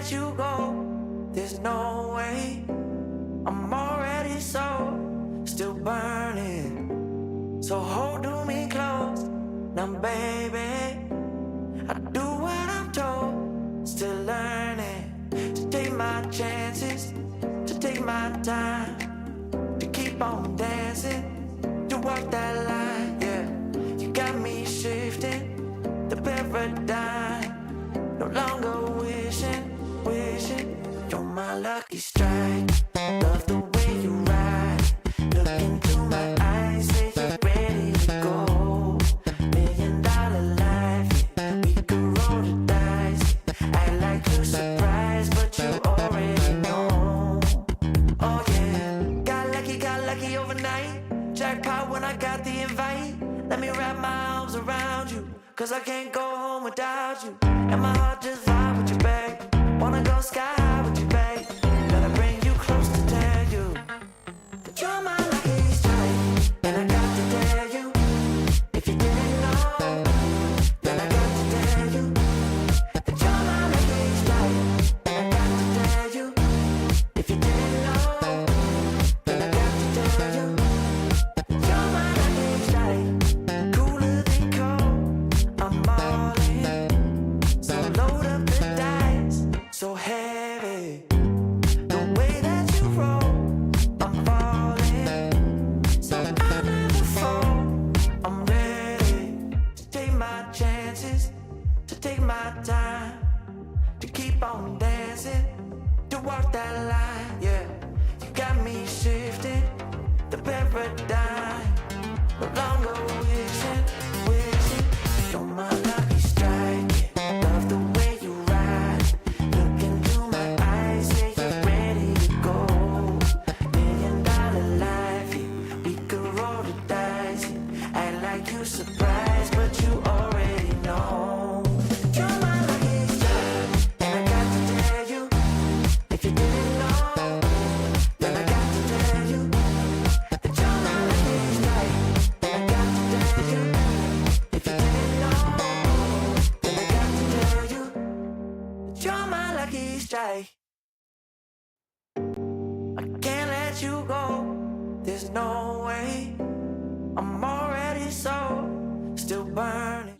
let you go, there's no way. I'm already still burning. So hold me close, now baby. I do what I'm told, still learning to take my chances, to take my time, to keep on dancing, to walk that line, yeah. You got me shifting the paradigm, no longer wishing. You're my lucky strike. Love the way you ride. Look into my eyes, say you're ready to go. $1 million life, yeah. We could roll the dice. Act like you're surprised, but you already know. Oh yeah, got lucky overnight. Jackpot when I got the invite. Let me wrap my arms around you, cause I can't go home without you. And my heart just vibe with you, babe. Wanna go sky high with you, babe. Gotta bring you close to tell you that you're my lucky strike. And I got to tell you, if you didn't know, then I got to tell you that you're my lucky strike. And I got to tell you, if you didn't know, then I got to tell you that you're my lucky strike. Cooler than cold, I'm all in. So load up the dice, so heavy. The way that you roll, I'm falling. So I never fall. I'm ready to take my chances, to take my time, to keep on dancing, to walk that line, yeah. You got me shifting the paradigm, no longer wishing. You're my lucky strike, yeah. Love the way you ride. Look into my eyes, say you're ready to go. $1 million life, yeah. We could roll the dice, yeah. Act like you surprised, but you already know. You're my lucky strike, and I got to tell you, if you didn't know, then I got to tell you that you're my lucky strike. And I got to tell you, if you didn't know, then I got to tell you that you're my lucky strike. I can't let you go, there's no way. I'm already still burning.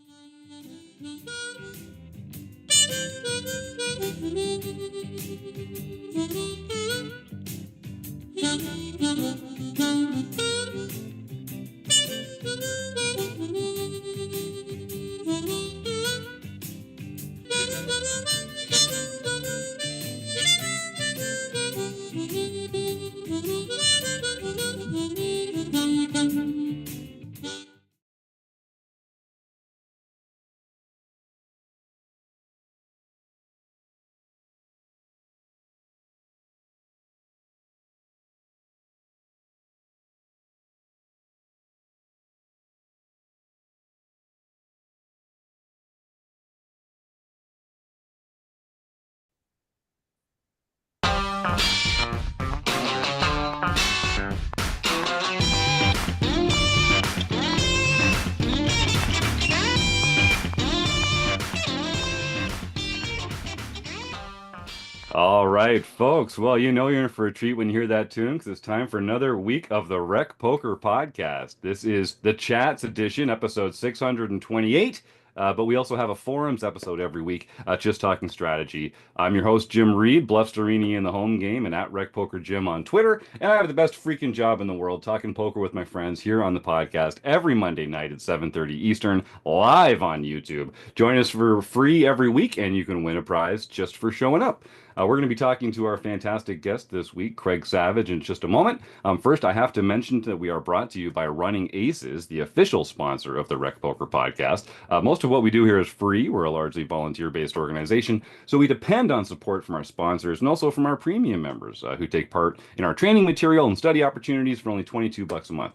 All right, folks. Well, you know you're in for a treat when you hear that tune because it's time for another week of the Rec Poker Podcast. This is the Chats edition, episode 628. But we also have a forums episode every week, just talking strategy. I'm your host, Jim Reed, Bluffsterini in the home game, and at RecPokerJim on Twitter. And I have the best freaking job in the world, talking poker with my friends here on the podcast every Monday night at 7:30 Eastern, live on YouTube. Join us for free every week, and you can win a prize just for showing up. We're going to be talking to our fantastic guest this week, Craig Savage, in just a moment. First, I have to mention that we are brought to you by Running Aces, the official sponsor of the Rec Poker Podcast. Most of what we do here is free. We're a largely volunteer-based organization, so we depend on support from our sponsors and also from our premium members who take part in our training material and study opportunities for only $22 a month.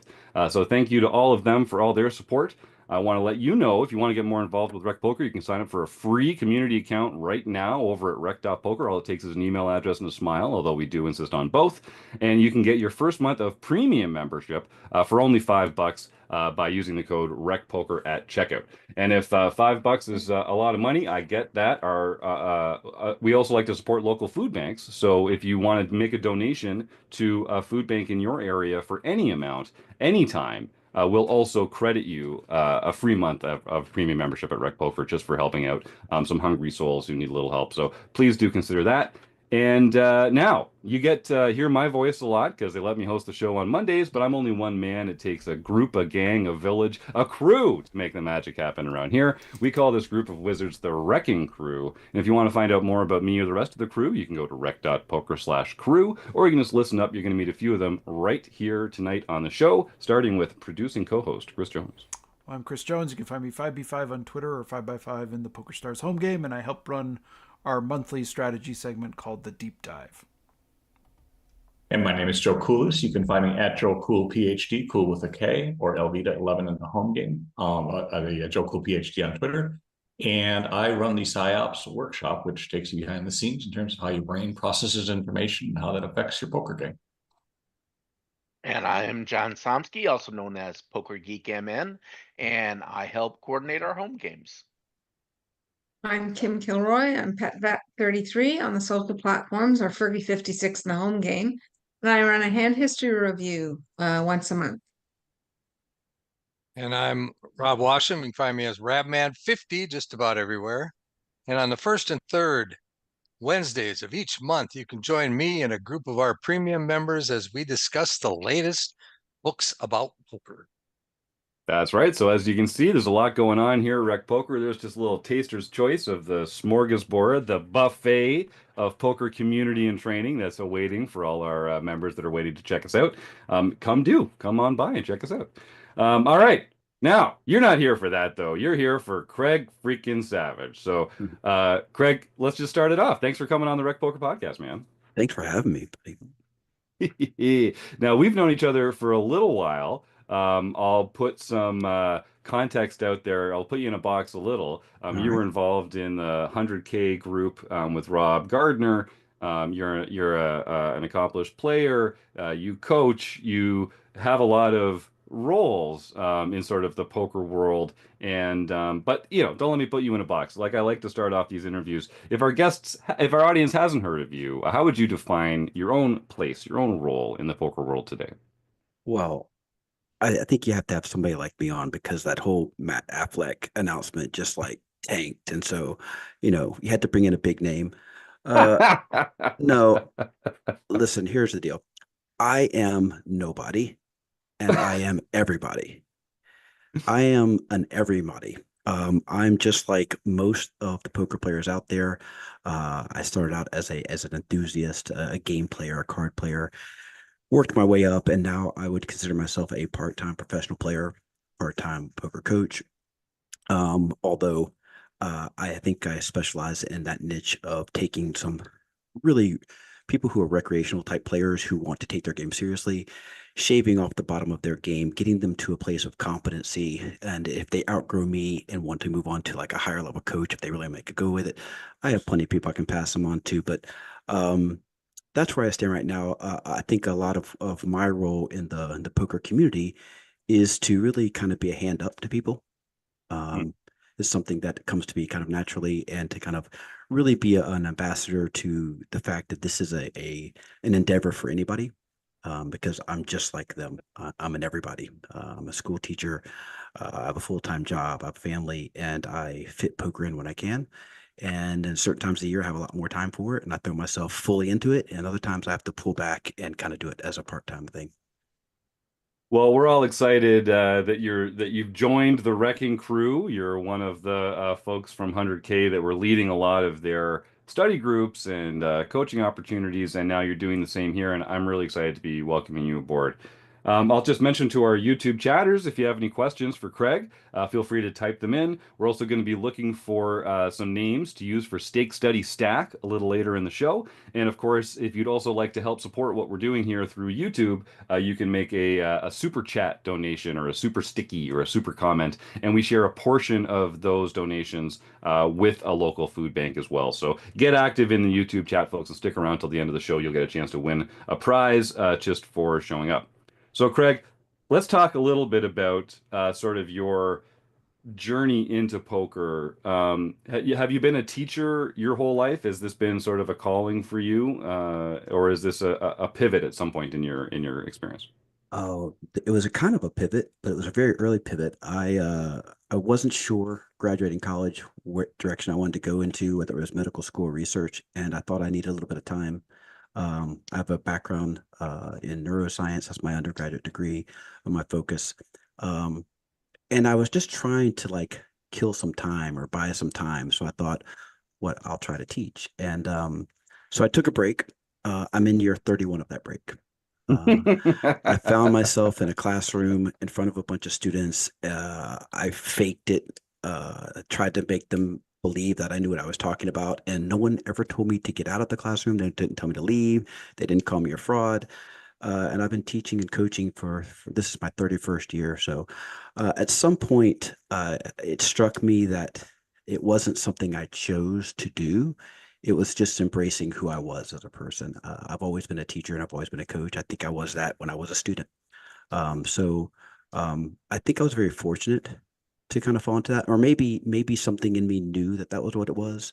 So thank you to all of them for all their support. I want to let you know if you want to get more involved with Rec Poker, you can sign up for a free community account right now over at rec.poker. All it takes is an email address and a smile, although we do insist on both. And you can get your first month of premium membership for only $5 by using the code RecPoker at checkout. And if $5 is a lot of money, I get that. We also like to support local food banks. So if you want to make a donation to a food bank in your area for any amount, anytime, we'll also credit you a free month of premium membership at Rec Poker just for helping out some hungry souls who need a little help. So please do consider that. And now you get to hear my voice a lot because they let me host the show on Mondays, but I'm only one man. It takes a group, a gang, a village, a crew to make the magic happen around here. We call this group of wizards the Wrecking Crew. And if you want to find out more about me or the rest of the crew, you can go to rec.poker/crew, or you can just listen up. You're going to meet a few of them right here tonight on the show, starting with producing co-host Chris Jones. I'm Chris Jones. You can find me 5B5 on Twitter or 5x5 in the PokerStars home game, and I help run our monthly strategy segment called The Deep Dive. And my name is Joe Coolis. You can find me at Joe Cool PhD, cool with a K, or Elvita11 in the home game. Joe Cool PhD on Twitter. And I run the PsyOps workshop, which takes you behind the scenes in terms of how your brain processes information and how that affects your poker game. And I am John Somsky, also known as Poker Geek MN, and I help coordinate our home games. I'm Kim Kilroy. I'm PetVet33 on the social platforms, or Fergie56 in the home game. And I run a hand history review once a month. And I'm Rob Washington. You can find me as Rabman50 just about everywhere. And on the first and third Wednesdays of each month, you can join me and a group of our premium members as we discuss the latest books about poker. That's right. So as you can see, there's a lot going on here at Rec Poker. There's just a little taster's choice of the smorgasbord, the buffet of poker community and training that's awaiting for all our members that are waiting to check us out. Come on by and check us out. All right. Now, you're not here for that, though. You're here for Craig freaking Savage. So, Craig, let's just start it off. Thanks for coming on the Rec Poker podcast, man. Thanks for having me, buddy. Now, we've known each other for a little while. I'll put some context out there. I'll put you in a box a little. You were involved in the 100K group with Rob Gardner. You're an accomplished player. You coach. You have a lot of roles in sort of the poker world. And but don't let me put you in a box. Like I like to start off these interviews. If our audience hasn't heard of you, how would you define your own place, your own role in the poker world today? Well, I think you have to have somebody like me on because that whole Matt Affleck announcement just like tanked. And so, you had to bring in a big name. No, listen, here's the deal. I am nobody and I am everybody. I am an everybody. I'm just like most of the poker players out there. I started out as an enthusiast, a game player, a card player. Worked my way up, and now I would consider myself a part-time professional player, part-time poker coach. Although I think I specialize in that niche of taking some really people who are recreational type players who want to take their game seriously, shaving off the bottom of their game, getting them to a place of competency. And if they outgrow me and want to move on to like a higher level coach, if they really make a go with it, I have plenty of people I can pass them on to. But that's where I stand right now. I think a lot of my role in the poker community is to really kind of be a hand up to people. Is something that comes to me kind of naturally, and to kind of really be an ambassador to the fact that this is an endeavor for anybody, because I'm just like them. I'm an everybody. I'm a school teacher. I have a full-time job. I have a family, and I fit poker in when I can. And in certain times of the year, I have a lot more time for it, and I throw myself fully into it. And other times, I have to pull back and kind of do it as a part-time thing. Well, we're all excited that you've joined the Wrecking Crew. You're one of the folks from 100K that were leading a lot of their study groups and coaching opportunities, and now you're doing the same here. And I'm really excited to be welcoming you aboard. I'll just mention to our YouTube chatters, if you have any questions for Craig, feel free to type them in. We're also going to be looking for some names to use for Stake Study Stack a little later in the show. And of course, if you'd also like to help support what we're doing here through YouTube, you can make a super chat donation or a super sticky or a super comment, and we share a portion of those donations with a local food bank as well. So get active in the YouTube chat, folks, and stick around till the end of the show. You'll get a chance to win a prize just for showing up. So, Craig, let's talk a little bit about sort of your journey into poker. Have you been a teacher your whole life? Has this been sort of a calling for you, or is this a pivot at some point in your experience? Oh, it was a kind of a pivot, but it was a very early pivot. I wasn't sure graduating college what direction I wanted to go into, whether it was medical school or research, and I thought I needed a little bit of time. I have a background in neuroscience. That's my undergraduate degree, my focus. Um, and I was just trying to like kill some time or buy some time. So I thought, what I'll try to teach. And so I took a break. I'm in year 31 of that break. Uh, I found myself in a classroom in front of a bunch of students. I faked it, tried to make them believe that I knew what I was talking about, and no one ever told me to get out of the classroom. They didn't tell me to leave. They didn't call me a fraud. And I've been teaching and coaching for this is my 31st year. So at some point, it struck me that it wasn't something I chose to do. It was just embracing who I was as a person. I've always been a teacher and I've always been a coach. I think I was that when I was a student. So I think I was very fortunate to kind of fall into that, or maybe something in me knew that that was what it was.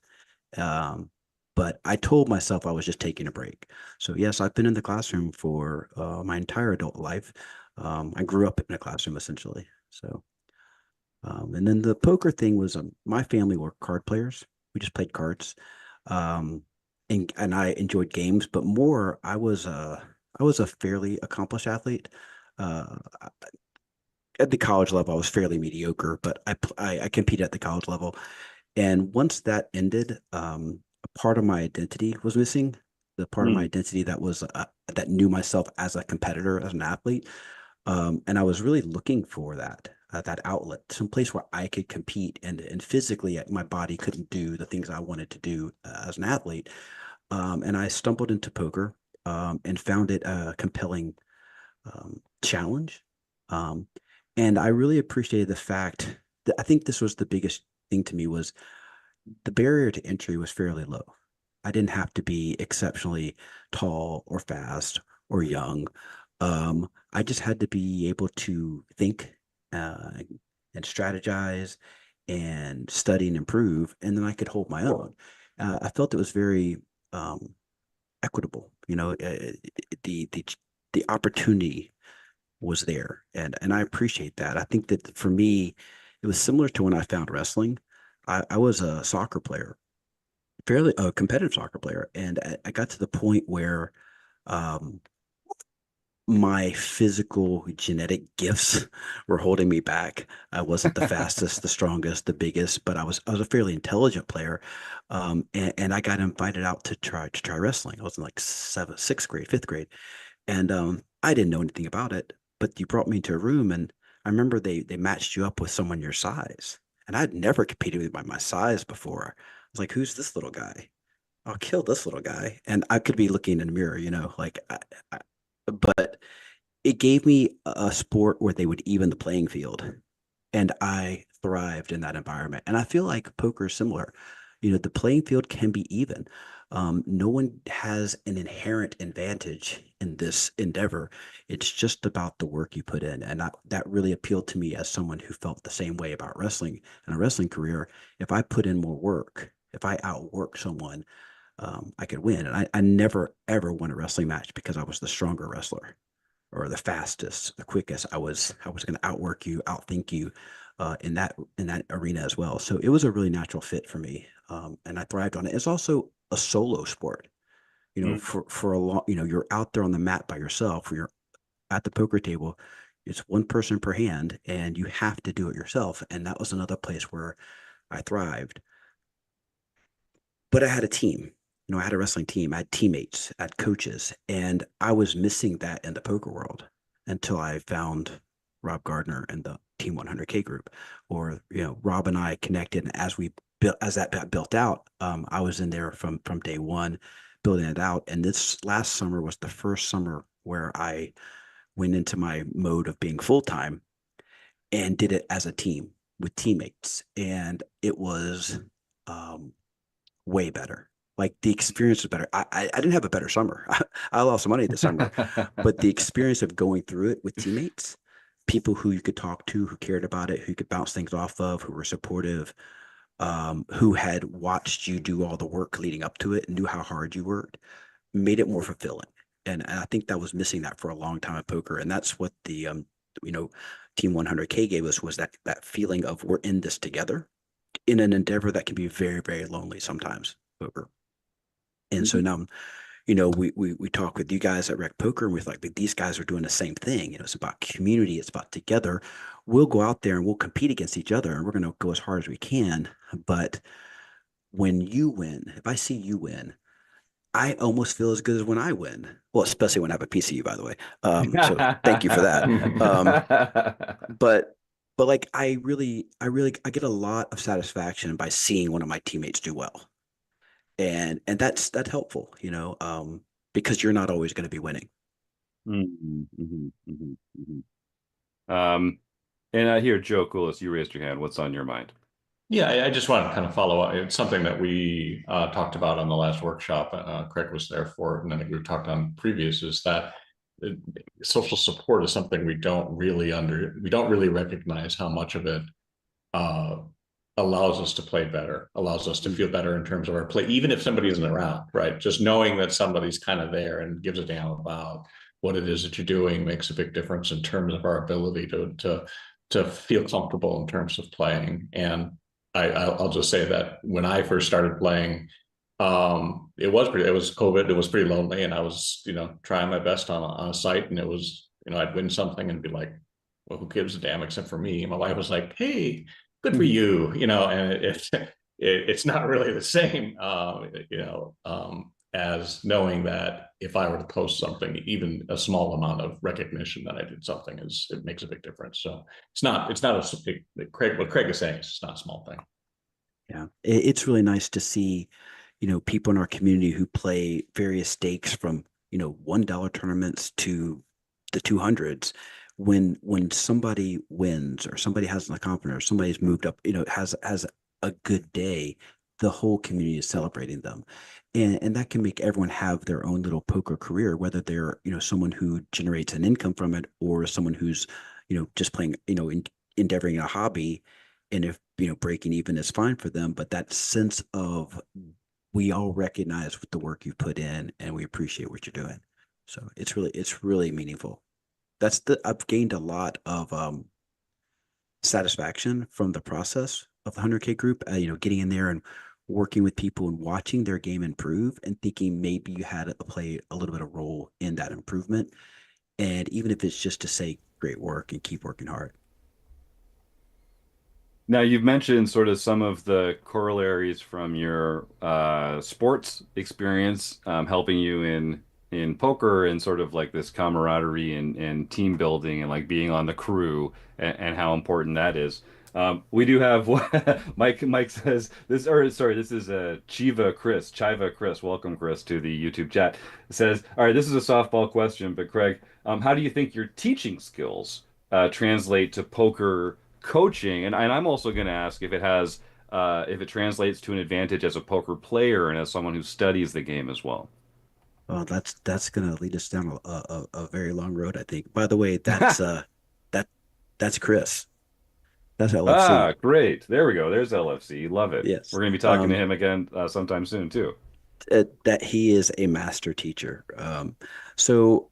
Um, but I told myself I was just taking a break. So yes, I've been in the classroom for my entire adult life. I grew up in a classroom essentially. So, and then the poker thing was my family were card players. We just played cards, um, and I enjoyed games, but more I was a fairly accomplished athlete. Uh, at the college level, I was fairly mediocre, but I competed at the college level. And once that ended, a part of my identity was missing. The part of my Hmm. identity that was that knew myself as a competitor, as an athlete, and I was really looking for that outlet, some place where I could compete and physically my body couldn't do the things I wanted to do as an athlete. And I stumbled into poker and found it a compelling challenge. Um, and I really appreciated the fact that I think this was the biggest thing to me was the barrier to entry was fairly low. I didn't have to be exceptionally tall or fast or young. I just had to be able to think uh, and strategize and study and improve, and then I could hold my own. I felt it was very um, equitable. The the opportunity was there, and I appreciate that. I think that for me, it was similar to when I found wrestling. I was a soccer player, fairly a competitive soccer player, and I got to the point where um, my physical genetic gifts were holding me back. I wasn't the fastest, the strongest, the biggest, but I was a fairly intelligent player, and I got invited out to try wrestling. I was in like sixth grade, fifth grade, and I didn't know anything about it. But you brought me into a room, and I remember they matched you up with someone your size, and I'd never competed with my size before. I was like, "Who's this little guy? I'll kill this little guy." And I could be looking in the mirror, like but it gave me a sport where they would even the playing field. And I thrived in that environment. And I feel like poker is similar. The playing field can be even. No one has an inherent advantage in this endeavor. It's just about the work you put in. And that really appealed to me as someone who felt the same way about wrestling and a wrestling career. If I put in more work, if I outwork someone, I could win. And I never, ever won a wrestling match because I was the stronger wrestler or the fastest, the quickest. I was going to outwork you, outthink you in that arena as well. So it was a really natural fit for me, and I thrived on it. It's also a solo sport. Hmm. For a long, you're out there on the mat by yourself. Or you're at the poker table. It's one person per hand, and you have to do it yourself. And that was another place where I thrived. But I had a team. I had a wrestling team. I had teammates, I had coaches, and I was missing that in the poker world. until I found Rob Gardner and the Team 100K group, or Rob and I connected, and as that got built out, I was in there from day one, building it out. And this last summer was the first summer where I went into my mode of being full time and did it as a team with teammates, and it was way better. Like the experience was better. I didn't have a better summer. I lost some money this summer, but the experience of going through it with teammates, people who you could talk to, who cared about it, who you could bounce things off of, who were supportive, who had watched you do all the work leading up to it and knew how hard you worked, made it more fulfilling. And I think that was missing that for a long time at poker. And that's what the Team 100K gave us, was that feeling of we're in this together in an endeavor that can be very, very lonely sometimes, poker. And so now, we talk with you guys at RecPoker, and we're like, these guys are doing the same thing. It's about community. It's about together. We'll go out there and we'll compete against each other, and we're going to go as hard as we can. But when you win, if I see you win, I almost feel as good as when I win. Well, especially when I have a piece of you, by the way. So thank you for that. But like I get a lot of satisfaction by seeing one of my teammates do well. And that's helpful, because you're not always going to be winning. And I hear Joe Coolis, you raised your hand. What's on your mind? Yeah, I just want to kind of follow up. It's something that we talked about on the last workshop. Craig was there for, and then we talked on previous, is that social support is something we don't really recognize how much of it allows us to play better, allows us to feel better in terms of our play, even if somebody isn't around, right? Just knowing that somebody's kind of there and gives a damn about what it is that you're doing makes a big difference in terms of our ability to feel comfortable in terms of playing. And I'll just say that when I first started playing, it was COVID. It was pretty lonely, and I was, trying my best on a site, and it was, I'd win something and be like, well, who gives a damn except for me? And my wife was like, hey, good for you, and it's not really the same, as knowing that if I were to post something, even a small amount of recognition that I did something, it makes a big difference. So it's not what Craig is saying, it's not a small thing. Yeah, it's really nice to see, people in our community who play various stakes from, $1 tournaments to the 200s. When somebody wins, or somebody has an accomplishment, or somebody's moved up, has a good day, the whole community is celebrating them. And that can make everyone have their own little poker career, whether they're, someone who generates an income from it, or someone who's, just playing, endeavoring a hobby. And if, breaking even is fine for them, but that sense of, we all recognize the work you put in, and we appreciate what you're doing. So it's really meaningful. I've gained a lot of satisfaction from the process of the 100K group, getting in there and working with people and watching their game improve, and thinking maybe you had to play a little bit of role in that improvement. And even if it's just to say great work and keep working hard. Now, you've mentioned sort of some of the corollaries from your sports experience, helping you in poker, and sort of like this camaraderie and team building, and like being on the crew, and how important that is. We do have Mike says this, or sorry, this is Chiva Chris. Welcome, Chris, to the YouTube chat. It says, all right, this is a softball question, but Craig, how do you think your teaching skills translate to poker coaching? And I'm also going to ask if it translates to an advantage as a poker player and as someone who studies the game as well. Well, that's going to lead us down a very long road, I think. By the way, that's that's Chris. That's LFC. Ah, great. There we go. There's LFC. Love it. Yes. We're going to be talking to him again sometime soon too. That he is a master teacher. So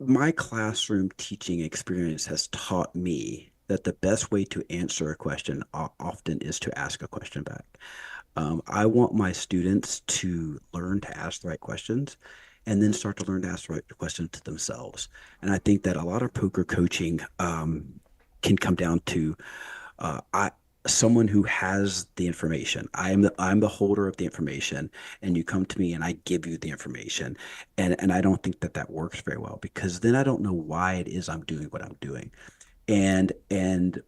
my classroom teaching experience has taught me that the best way to answer a question often is to ask a question back. I want my students to learn to ask the right questions, and then start to learn to ask the right questions to themselves. And I think that a lot of poker coaching can come down to someone who has the information. I'm the holder of the information, and you come to me and I give you the information, and I don't think that that works very well, because then I don't know why it is I'm doing what I'm doing. And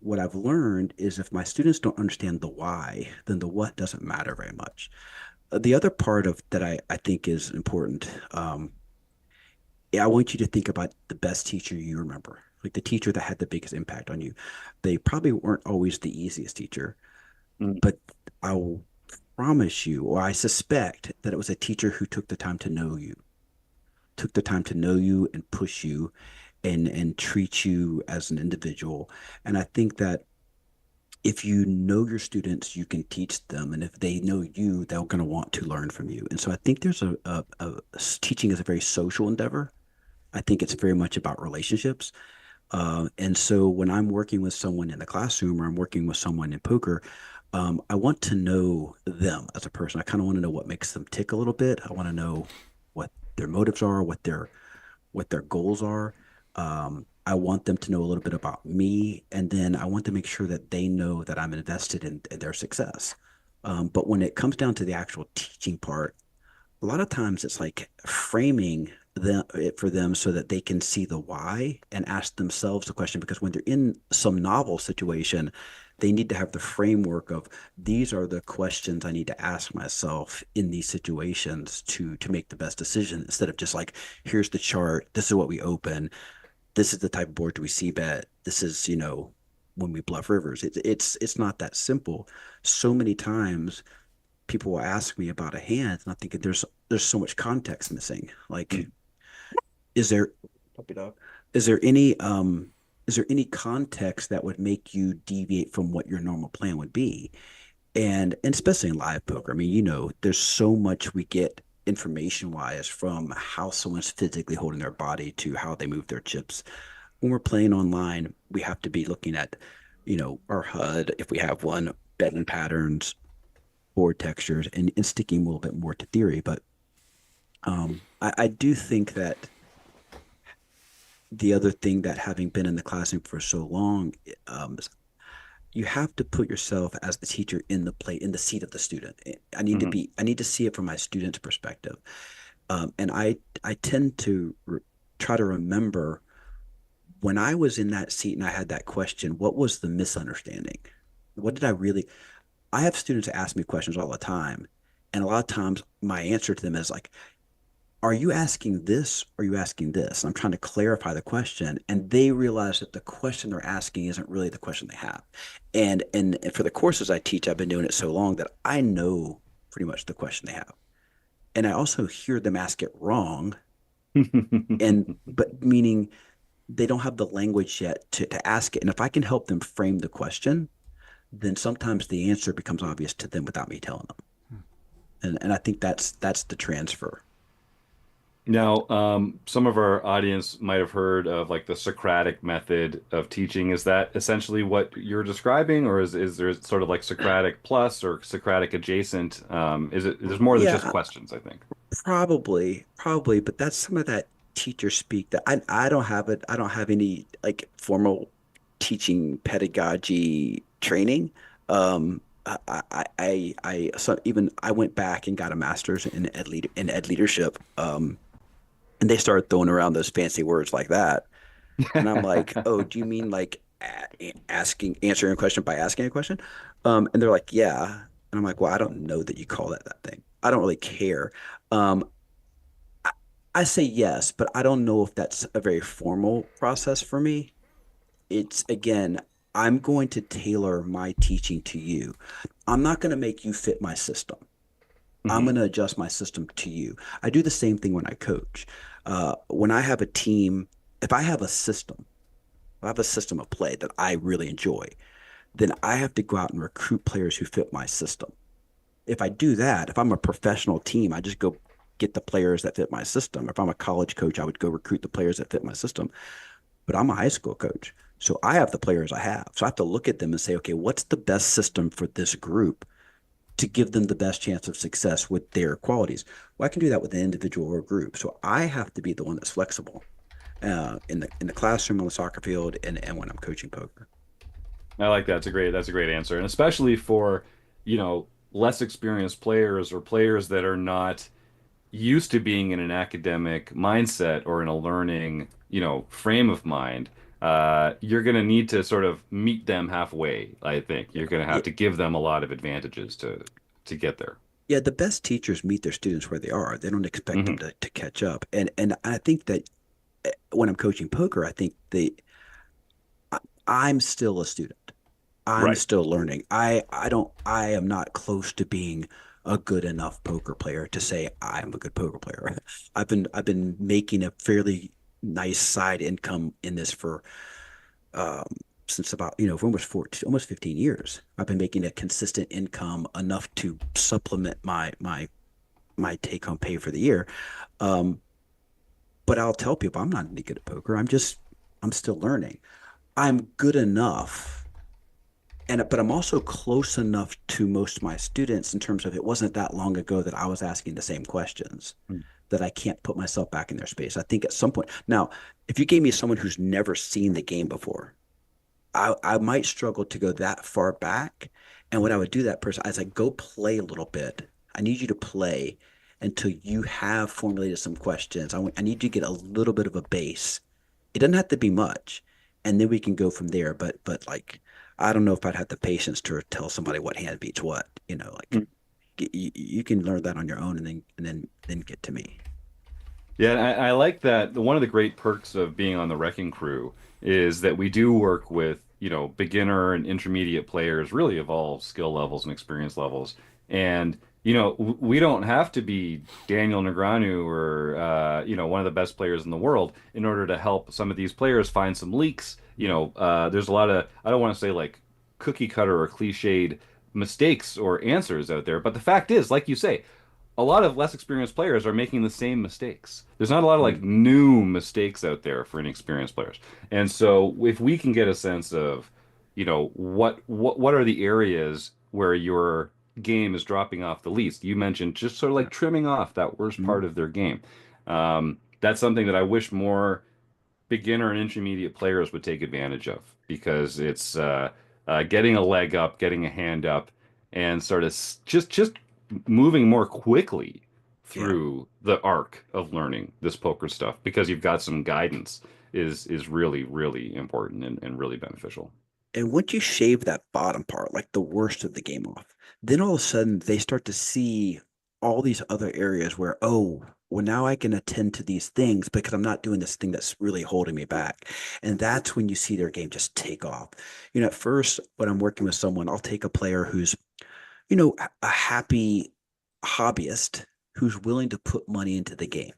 what I've learned is, if my students don't understand the why, then the what doesn't matter very much. The other part of that I think is important. I want you to think about the best teacher you remember, like the teacher that had the biggest impact on you. They probably weren't always the easiest teacher, Mm. but I'll promise you, or I suspect, that it was a teacher who took the time to know you, took the time to know you and push you and treat you as an individual. And I think that if you know your students, you can teach them, and if they know you, they're going to want to learn from you. And so I think there's teaching is a very social endeavor. I think it's very much about relationships. And so when I'm working with someone in the classroom, or I'm working with someone in poker, I want to know them as a person. I kind of want to know what makes them tick a little bit. I want to know what their motives are, what their goals are. I want them to know a little bit about me, and then I want to make sure that they know that I'm invested in their success. But when it comes down to the actual teaching part, a lot of times it's like framing it for them so that they can see the why and ask themselves the question. Because when they're in some novel situation, they need to have the framework of, these are the questions I need to ask myself in these situations to make the best decision, instead of just like, here's the chart, this is what we open, this is the type of board do we see bet, this is, when we bluff rivers. It's not that simple. So many times people will ask me about a hand, and I'm thinking, there's so much context missing. Like, is there puppy dog? Is there any context that would make you deviate from what your normal plan would be? And especially in live poker, I mean, there's so much we get information wise from how someone's physically holding their body to how they move their chips. When we're playing online, we have to be looking at, our HUD, if we have one, betting patterns, board textures, and sticking a little bit more to theory. But I do think that the other thing, that having been in the classroom for so long, you have to put yourself as the teacher in the seat of the student. I need to see it from my student's perspective. And I tend to try to remember, when I was in that seat and I had that question, what was the misunderstanding? What did I really, I have students ask me questions all the time. And a lot of times my answer to them is like, are you asking this? Or are you asking this? And I'm trying to clarify the question. And they realize that the question they're asking isn't really the question they have. And for the courses I teach, I've been doing it so long that I know pretty much the question they have. And I also hear them ask it wrong. But meaning they don't have the language yet to ask it. And if I can help them frame the question, then sometimes the answer becomes obvious to them without me telling them. And I think that's the transfer. Now, some of our audience might have heard of like the Socratic method of teaching. Is that essentially what you're describing, or is there sort of like Socratic plus or Socratic adjacent? There's more than just Yeah, questions, I think. probably, but that's some of that teacher speak that I don't have it. I don't have any like formal teaching pedagogy training. So even I went back and got a master's in ed leadership. And they started throwing around those fancy words like that. And I'm like, oh, do you mean like answering a question by asking a question? And they're like, yeah. And I'm like, well, I don't know that you call that thing. I don't really care. Um, I, I say yes, but I don't know if that's a very formal process for me. It's, again, I'm going to tailor my teaching to you. I'm not going to make you fit my system. I'm Mhm. going to adjust my system to you. I do the same thing when I coach. When I have a team, if I have a system, I have a system of play that I really enjoy, then I have to go out and recruit players who fit my system. If I do that, if I'm a professional team, I just go get the players that fit my system. If I'm a college coach, I would go recruit the players that fit my system. But I'm a high school coach. So I have the players I have. So I have to look at them and say, okay, what's the best system for this group to give them the best chance of success with their qualities? Well, I can do that with an individual or a group. So I have to be the one that's flexible in the classroom, on the soccer field, and when I'm coaching poker. I like that. That's a great answer. And especially for, less experienced players or players that are not used to being in an academic mindset or in a learning, frame of mind, you're going to need to sort of meet them halfway, I think. You're going to have Yeah, to give them a lot of advantages to get there. yeah, the best teachers meet their students where they are. They don't expect them Hmm. to catch up. And I think that when I'm coaching poker, I think I'm still a student. I'm Right. still learning. I am not close to being a good enough poker player to say I'm a good poker player. I've been making a fairly nice side income in this for um since about, for almost 15 years. I've been making a consistent income enough to supplement my take home pay for the year. Um, but I'll tell people I'm not any good at poker. I'm still learning. I'm good enough, but I'm also close enough to most of my students in terms of it wasn't that long ago that I was asking the same questions that I can't put myself back in their space. I think at some point now, if you gave me someone who's never seen the game before, I might struggle to go that far back. And what I would do that person is I go play a little bit. I need you to play until you have formulated some questions. I need you to get a little bit of a base. It doesn't have to be much, and then we can go from there. But like, I don't know if I'd have the patience to tell somebody what hand beats what. Like you can learn that on your own, and then get to me. Yeah, and I like that. One of the great perks of being on the Wrecking Crew is that we do work with, beginner and intermediate players, really of all skill levels and experience levels. And, we don't have to be Daniel Negreanu or, one of the best players in the world in order to help some of these players find some leaks. There's a lot of, I don't want to say like cookie cutter or cliched mistakes or answers out there. But the fact is, like you say, a lot of less experienced players are making the same mistakes. There's not a lot of like Mm. new mistakes out there for inexperienced players. And so if we can get a sense of, what are the areas where your game is dropping off the least? You mentioned just sort of like trimming off that worst Mm. part of their game. That's something that I wish more beginner and intermediate players would take advantage of because it's getting a leg up, getting a hand up, and sort of just moving more quickly Yeah. through the arc of learning this poker stuff because you've got some guidance is really, really important and really beneficial. And once you shave that bottom part, like the worst of the game off, then all of a sudden they start to see all these other areas where, oh, well, now I can attend to these things because I'm not doing this thing that's really holding me back. And that's when you see their game just take off. At first, when I'm working with someone, I'll take a player who's, a happy hobbyist who's willing to put money into the game.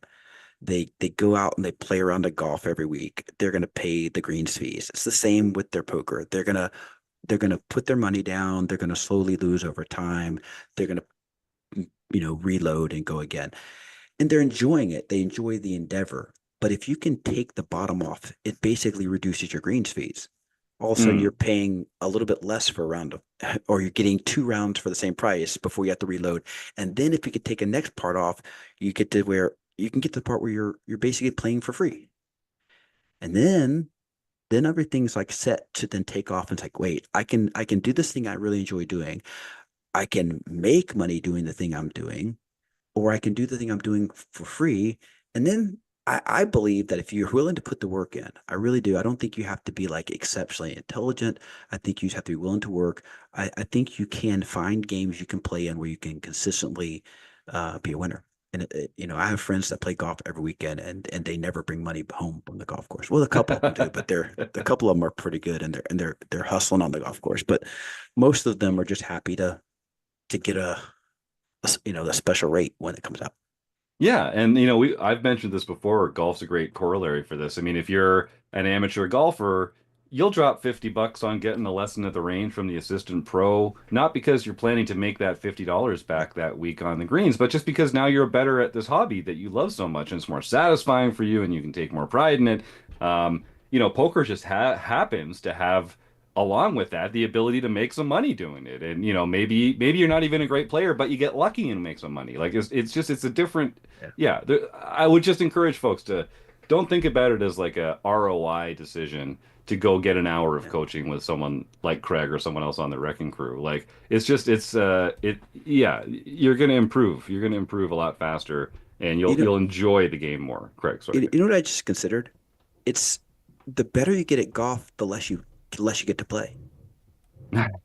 They go out and they play around the golf every week. They're going to pay the greens fees. It's the same with their poker. They're going to put their money down. They're going to slowly lose over time. They're going to reload and go again. And they're enjoying it. They enjoy the endeavor. But if you can take the bottom off, it basically reduces your greens fees. All of a sudden, you're Mm. paying a little bit less for a round of, or you're getting 2 rounds for the same price before you have to reload. And then if you could take a next part off, you get to where you can get to the part where you're basically playing for free. And then everything's like set to then take off. And it's like, wait, I can do this thing I really enjoy doing. I can make money doing the thing I'm doing, or I can do the thing I'm doing for free. And then I believe that if you're willing to put the work in, I really do. I don't think you have to be like exceptionally intelligent. I think you have to be willing to work. I think you can find games you can play in where you can consistently be a winner. And I have friends that play golf every weekend, and they never bring money home from the golf course. Well, a couple of them do, but a couple of them are pretty good, and they're hustling on the golf course. But most of them are just happy to get a special rate when it comes out. Yeah, and I've mentioned this before, golf's a great corollary for this. I mean, if you're an amateur golfer, you'll drop 50 bucks on getting a lesson at the range from the assistant pro, not because you're planning to make that $50 back that week on the greens, but just because now you're better at this hobby that you love so much and it's more satisfying for you and you can take more pride in it. Poker just happens to have along with that the ability to make some money doing it and maybe you're not even a great player but you get lucky and make some money like it's a different Yeah. yeah I would just encourage folks to don't think about it as like a ROI decision to go get an hour of Yeah. coaching with someone like Craig or someone else on the wrecking crew. Like yeah, you're gonna improve. You're gonna improve a lot faster and You know, you'll enjoy the game more. Craig, sorry. you know what I just considered? It's the better you get at golf, the less you get to play.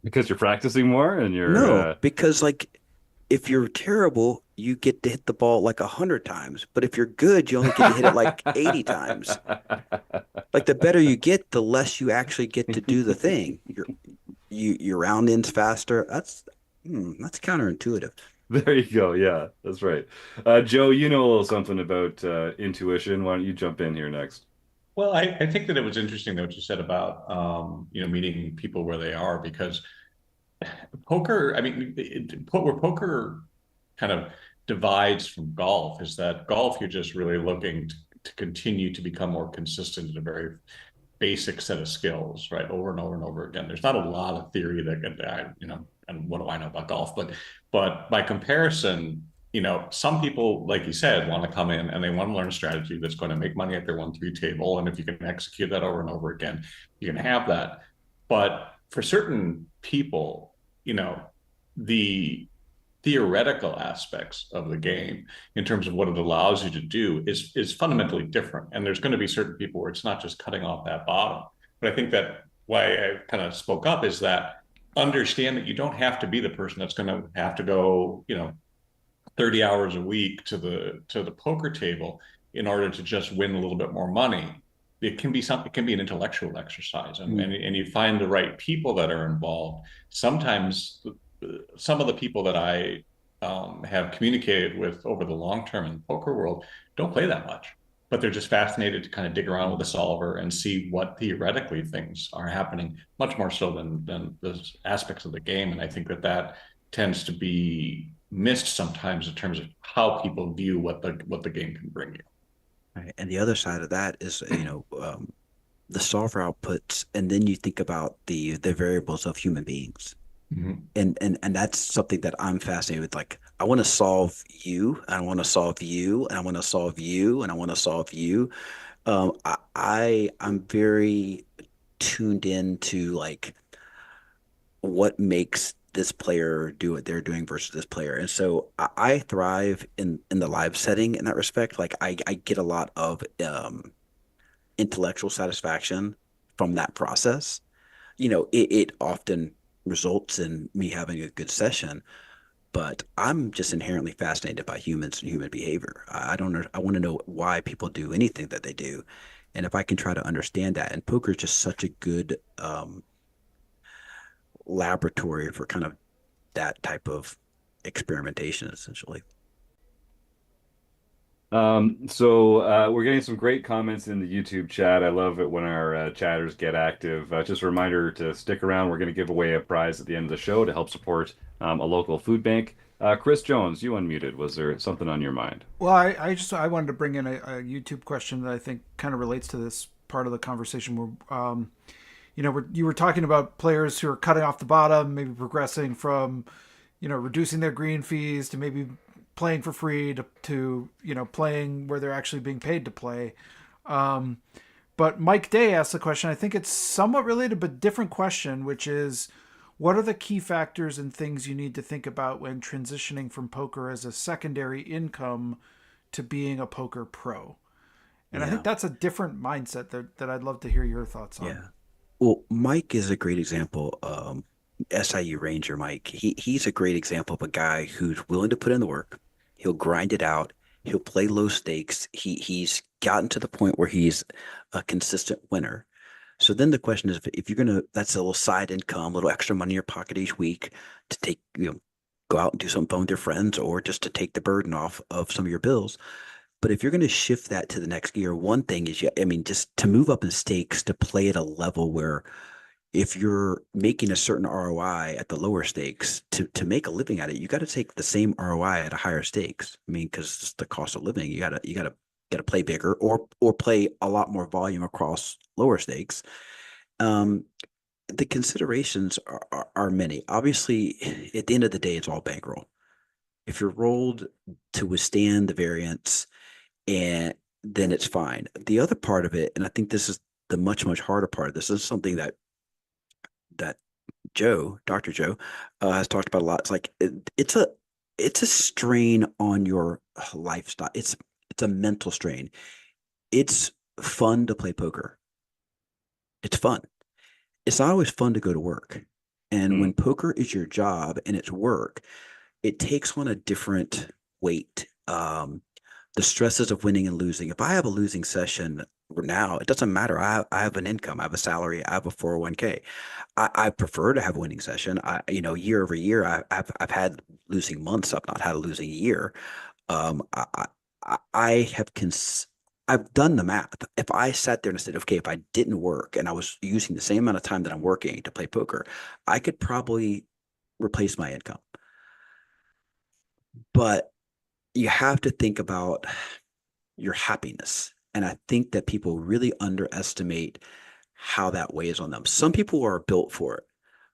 Because you're practicing more and you're No, because like if you're terrible, you get to hit the ball like 100 times, but if you're good, you only get to hit it like 80 times. Like the better you get, the less you actually get to do the thing. Your round ends faster. That's counterintuitive. There you go. Yeah, that's right. Joe, you know a little something about intuition. Why don't you jump in here next? Well, I think that it was interesting what you said about meeting people where they are, because poker, I mean, where poker kind of divides from golf is that golf, you're just really looking to continue to become more consistent at a very basic set of skills, right? Over and over and over again. There's not a lot of theory that and what do I know about golf? But by comparison, some people, like you said, want to come in and they want to learn a strategy that's going to make money at their 1-3 table. And if you can execute that over and over again, you can have that. But for certain people, the theoretical aspects of the game in terms of what it allows you to do is fundamentally different. And there's going to be certain people where it's not just cutting off that bottom. But I think that why I kind of spoke up is that understand that you don't have to be the person that's going to have to go, 30 hours a week to the poker table in order to just win a little bit more money. It can be an intellectual exercise, and you find the right people that are involved. Sometimes some of the people that I have communicated with over the long term in the poker world don't play that much, but they're just fascinated to kind of dig around with a solver and see what theoretically things are happening, much more so than the aspects of the game. And I think that tends to be missed sometimes in terms of how people view what the game can bring you. Right. And the other side of that is, the solver outputs, and then you think about the variables of human beings. Mm-hmm. And that's something that I'm fascinated with. Like, I want to solve you, and I want to solve you, and I want to solve you, and I want to solve you. I'm very tuned into like what makes this player do what they're doing versus this player. And so I thrive in the live setting in that respect. Like I get a lot of intellectual satisfaction from that process. It often results in me having a good session, but I'm just inherently fascinated by humans and human behavior. I don't know. I want to know why people do anything that they do. And if I can try to understand that, and poker is just such a good laboratory for kind of that type of experimentation, essentially. So we're getting some great comments in the YouTube chat. I love it when our chatters get active. Just a reminder to stick around. We're going to give away a prize at the end of the show to help support a local food bank. Chris Jones, you unmuted. Was there something on your mind? Well, I wanted to bring in a YouTube question that I think kind of relates to this part of the conversation where you were talking about players who are cutting off the bottom, maybe progressing from reducing their green fees to maybe playing for free to playing where they're actually being paid to play. But Mike Day asked the question. I think it's somewhat related but different question, which is, what are the key factors and things you need to think about when transitioning from poker as a secondary income to being a poker pro? And I think that's a different mindset that I'd love to hear your thoughts on. Yeah. Well, Mike is a great example. SIU Ranger Mike. He's a great example of a guy who's willing to put in the work. He'll grind it out. He'll play low stakes. He's gotten to the point where he's a consistent winner. So then the question is, if you're gonna, that's a little side income, a little extra money in your pocket each week to take, go out and do something fun with your friends, or just to take the burden off of some of your bills. But if you're going to shift that to the next gear, one thing is, just to move up in stakes, to play at a level where if you're making a certain ROI at the lower stakes, to make a living at it, you got to take the same ROI at a higher stakes. I mean, because it's the cost of living. You gotta play bigger or play a lot more volume across lower stakes. The considerations are many. Obviously, at the end of the day, it's all bankroll. If you're rolled to withstand the variance, and then it's fine. The other part of it, and I think this is the much, much harder part of this, is something that Dr. Joe, has talked about a lot. It's like it's a strain on your lifestyle. It's a mental strain. It's fun to play poker. It's fun. It's not always fun to go to work. And when poker is your job and it's work, it takes on a different weight. The stresses of winning and losing. If I have a losing session now, it doesn't matter. I have an income, I have a salary, I have a 401k. I prefer to have a winning session. Year over year, I've had losing months. I've not had a losing year. I have I've done the math. If I sat there and said, okay, if I didn't work and I was using the same amount of time that I'm working to play poker, I could probably replace my income. But you have to think about your happiness. And I think that people really underestimate how that weighs on them. Some people are built for it.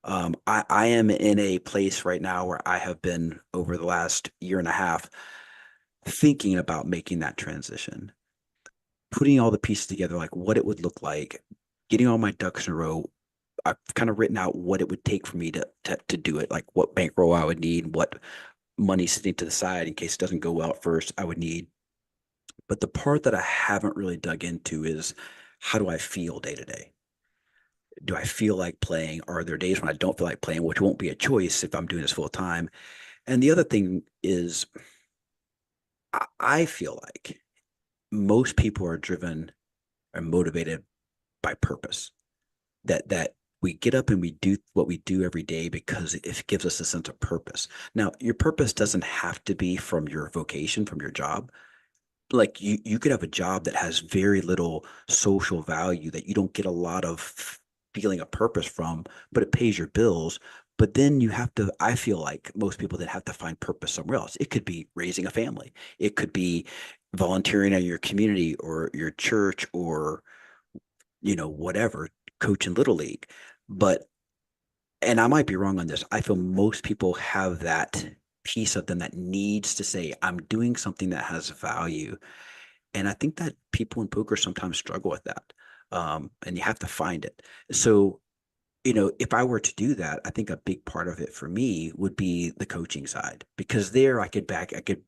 I am in a place right now where I have been over the last year and a half thinking about making that transition, putting all the pieces together, like what it would look like, getting all my ducks in a row. I've kind of written out what it would take for me to do it, like what bankroll I would need, what money sitting to the side in case it doesn't go well at first I would need. But the part that I haven't really dug into is how do I feel day to day? Do I feel like playing? Are there days when I don't feel like playing, which won't be a choice if I'm doing this full time? And the other thing is, I feel like most people are driven or motivated by purpose. That we get up and we do what we do every day because it gives us a sense of purpose. Now, your purpose doesn't have to be from your vocation, from your job. Like you could have a job that has very little social value, that you don't get a lot of feeling of purpose from, but it pays your bills. But then you have to, I feel like most people that have to find purpose somewhere else. It could be raising a family. It could be volunteering at your community or your church or, whatever, coaching little league. But, and I might be wrong on this, I feel most people have that piece of them that needs to say, I'm doing something that has value. And I think that people in poker sometimes struggle with that. And you have to find it. So, if I were to do that, I think a big part of it for me would be the coaching side, because there I could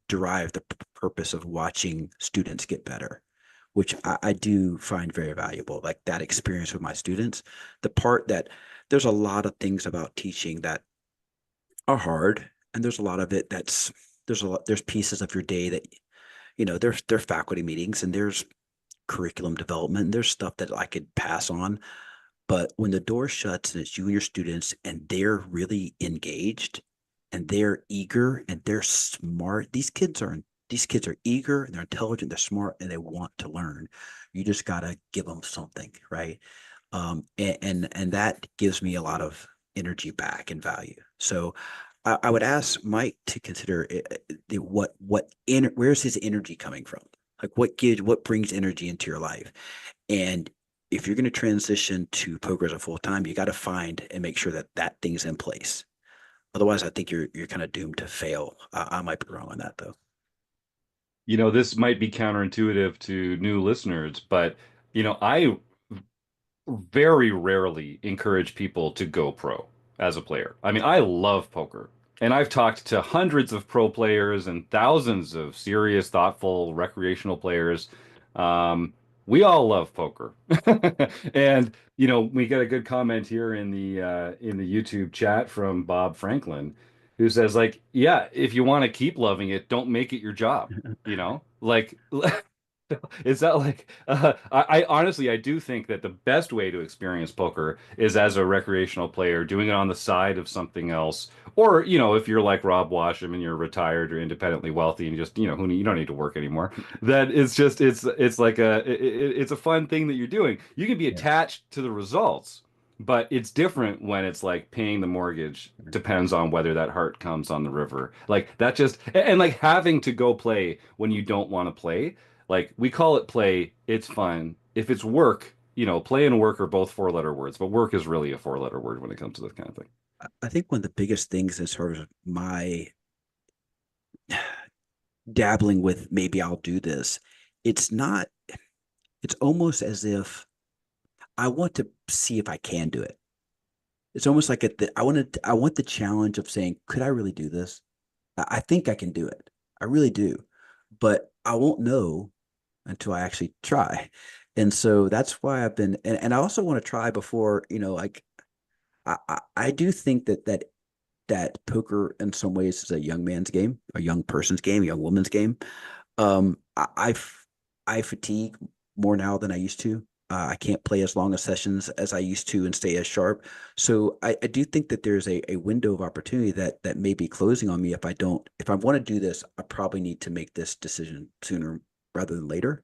derive the purpose of watching students get better, which I do find very valuable, like that experience with my students. The part that there's a lot of things about teaching that are hard, and there's a lot of it there's pieces of your day that, there's faculty meetings and there's curriculum development, and there's stuff that I could pass on. But when the door shuts and it's you and your students and they're really engaged and they're eager and they're smart, these kids are eager and they're intelligent, they're smart, and they want to learn. You just gotta give them something, right? And that gives me a lot of energy back and value. So I would ask Mike to consider where's his energy coming from? Like what brings energy into your life? And if you're going to transition to poker as a full time, you got to find and make sure that thing's in place. Otherwise, I think you're kind of doomed to fail. I might be wrong on that though. This might be counterintuitive to new listeners, but I very rarely encourage people to go pro as a player. I mean, I love poker, and I've talked to hundreds of pro players and thousands of serious, thoughtful, recreational players. We all love poker, and we got a good comment here in the YouTube chat from Bob Franklin, who says, like, yeah, if you want to keep loving it, don't make it your job. Like is that like I honestly, I do think that the best way to experience poker is as a recreational player, doing it on the side of something else. Or, if you're like Rob Washam and you're retired or independently wealthy and you just, you don't need to work anymore. That it's just it's like it's a fun thing that you're doing. You can be attached to the results, but it's different when it's like paying the mortgage depends on whether that heart comes on the river. Like that just and like having to go play when you don't want to play, like we call it play, it's fun. If it's work, play and work are both four-letter words, but work is really a four-letter word when it comes to this kind of thing. I think one of the biggest things as far as my dabbling with maybe I'll do this it's not, it's almost as if I want to see if I can do it. It's almost like I want the challenge of saying, could I really do this? I think I can do it. I really do, but I won't know until I actually try. And so that's why I've been, and I also want to try before, like I do think that poker in some ways is a young man's game, a young person's game, a young woman's game. I fatigue more now than I used to. I can't play as long as sessions as I used to and stay as sharp. So I do think that there's a window of opportunity that may be closing on me if I don't. If I want to do this, I probably need to make this decision sooner rather than later.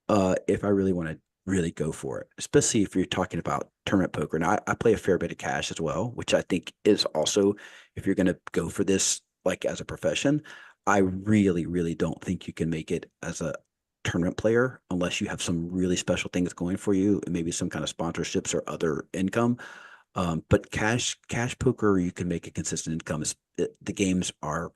If I really want to really go for it, especially if you're talking about tournament poker. Now, I play a fair bit of cash as well, which I think is also, if you're going to go for this like as a profession, I really, really don't think you can make it as a tournament player unless you have some really special things going for you, and maybe some kind of sponsorships or other income. But cash poker, you can make a consistent income. The games are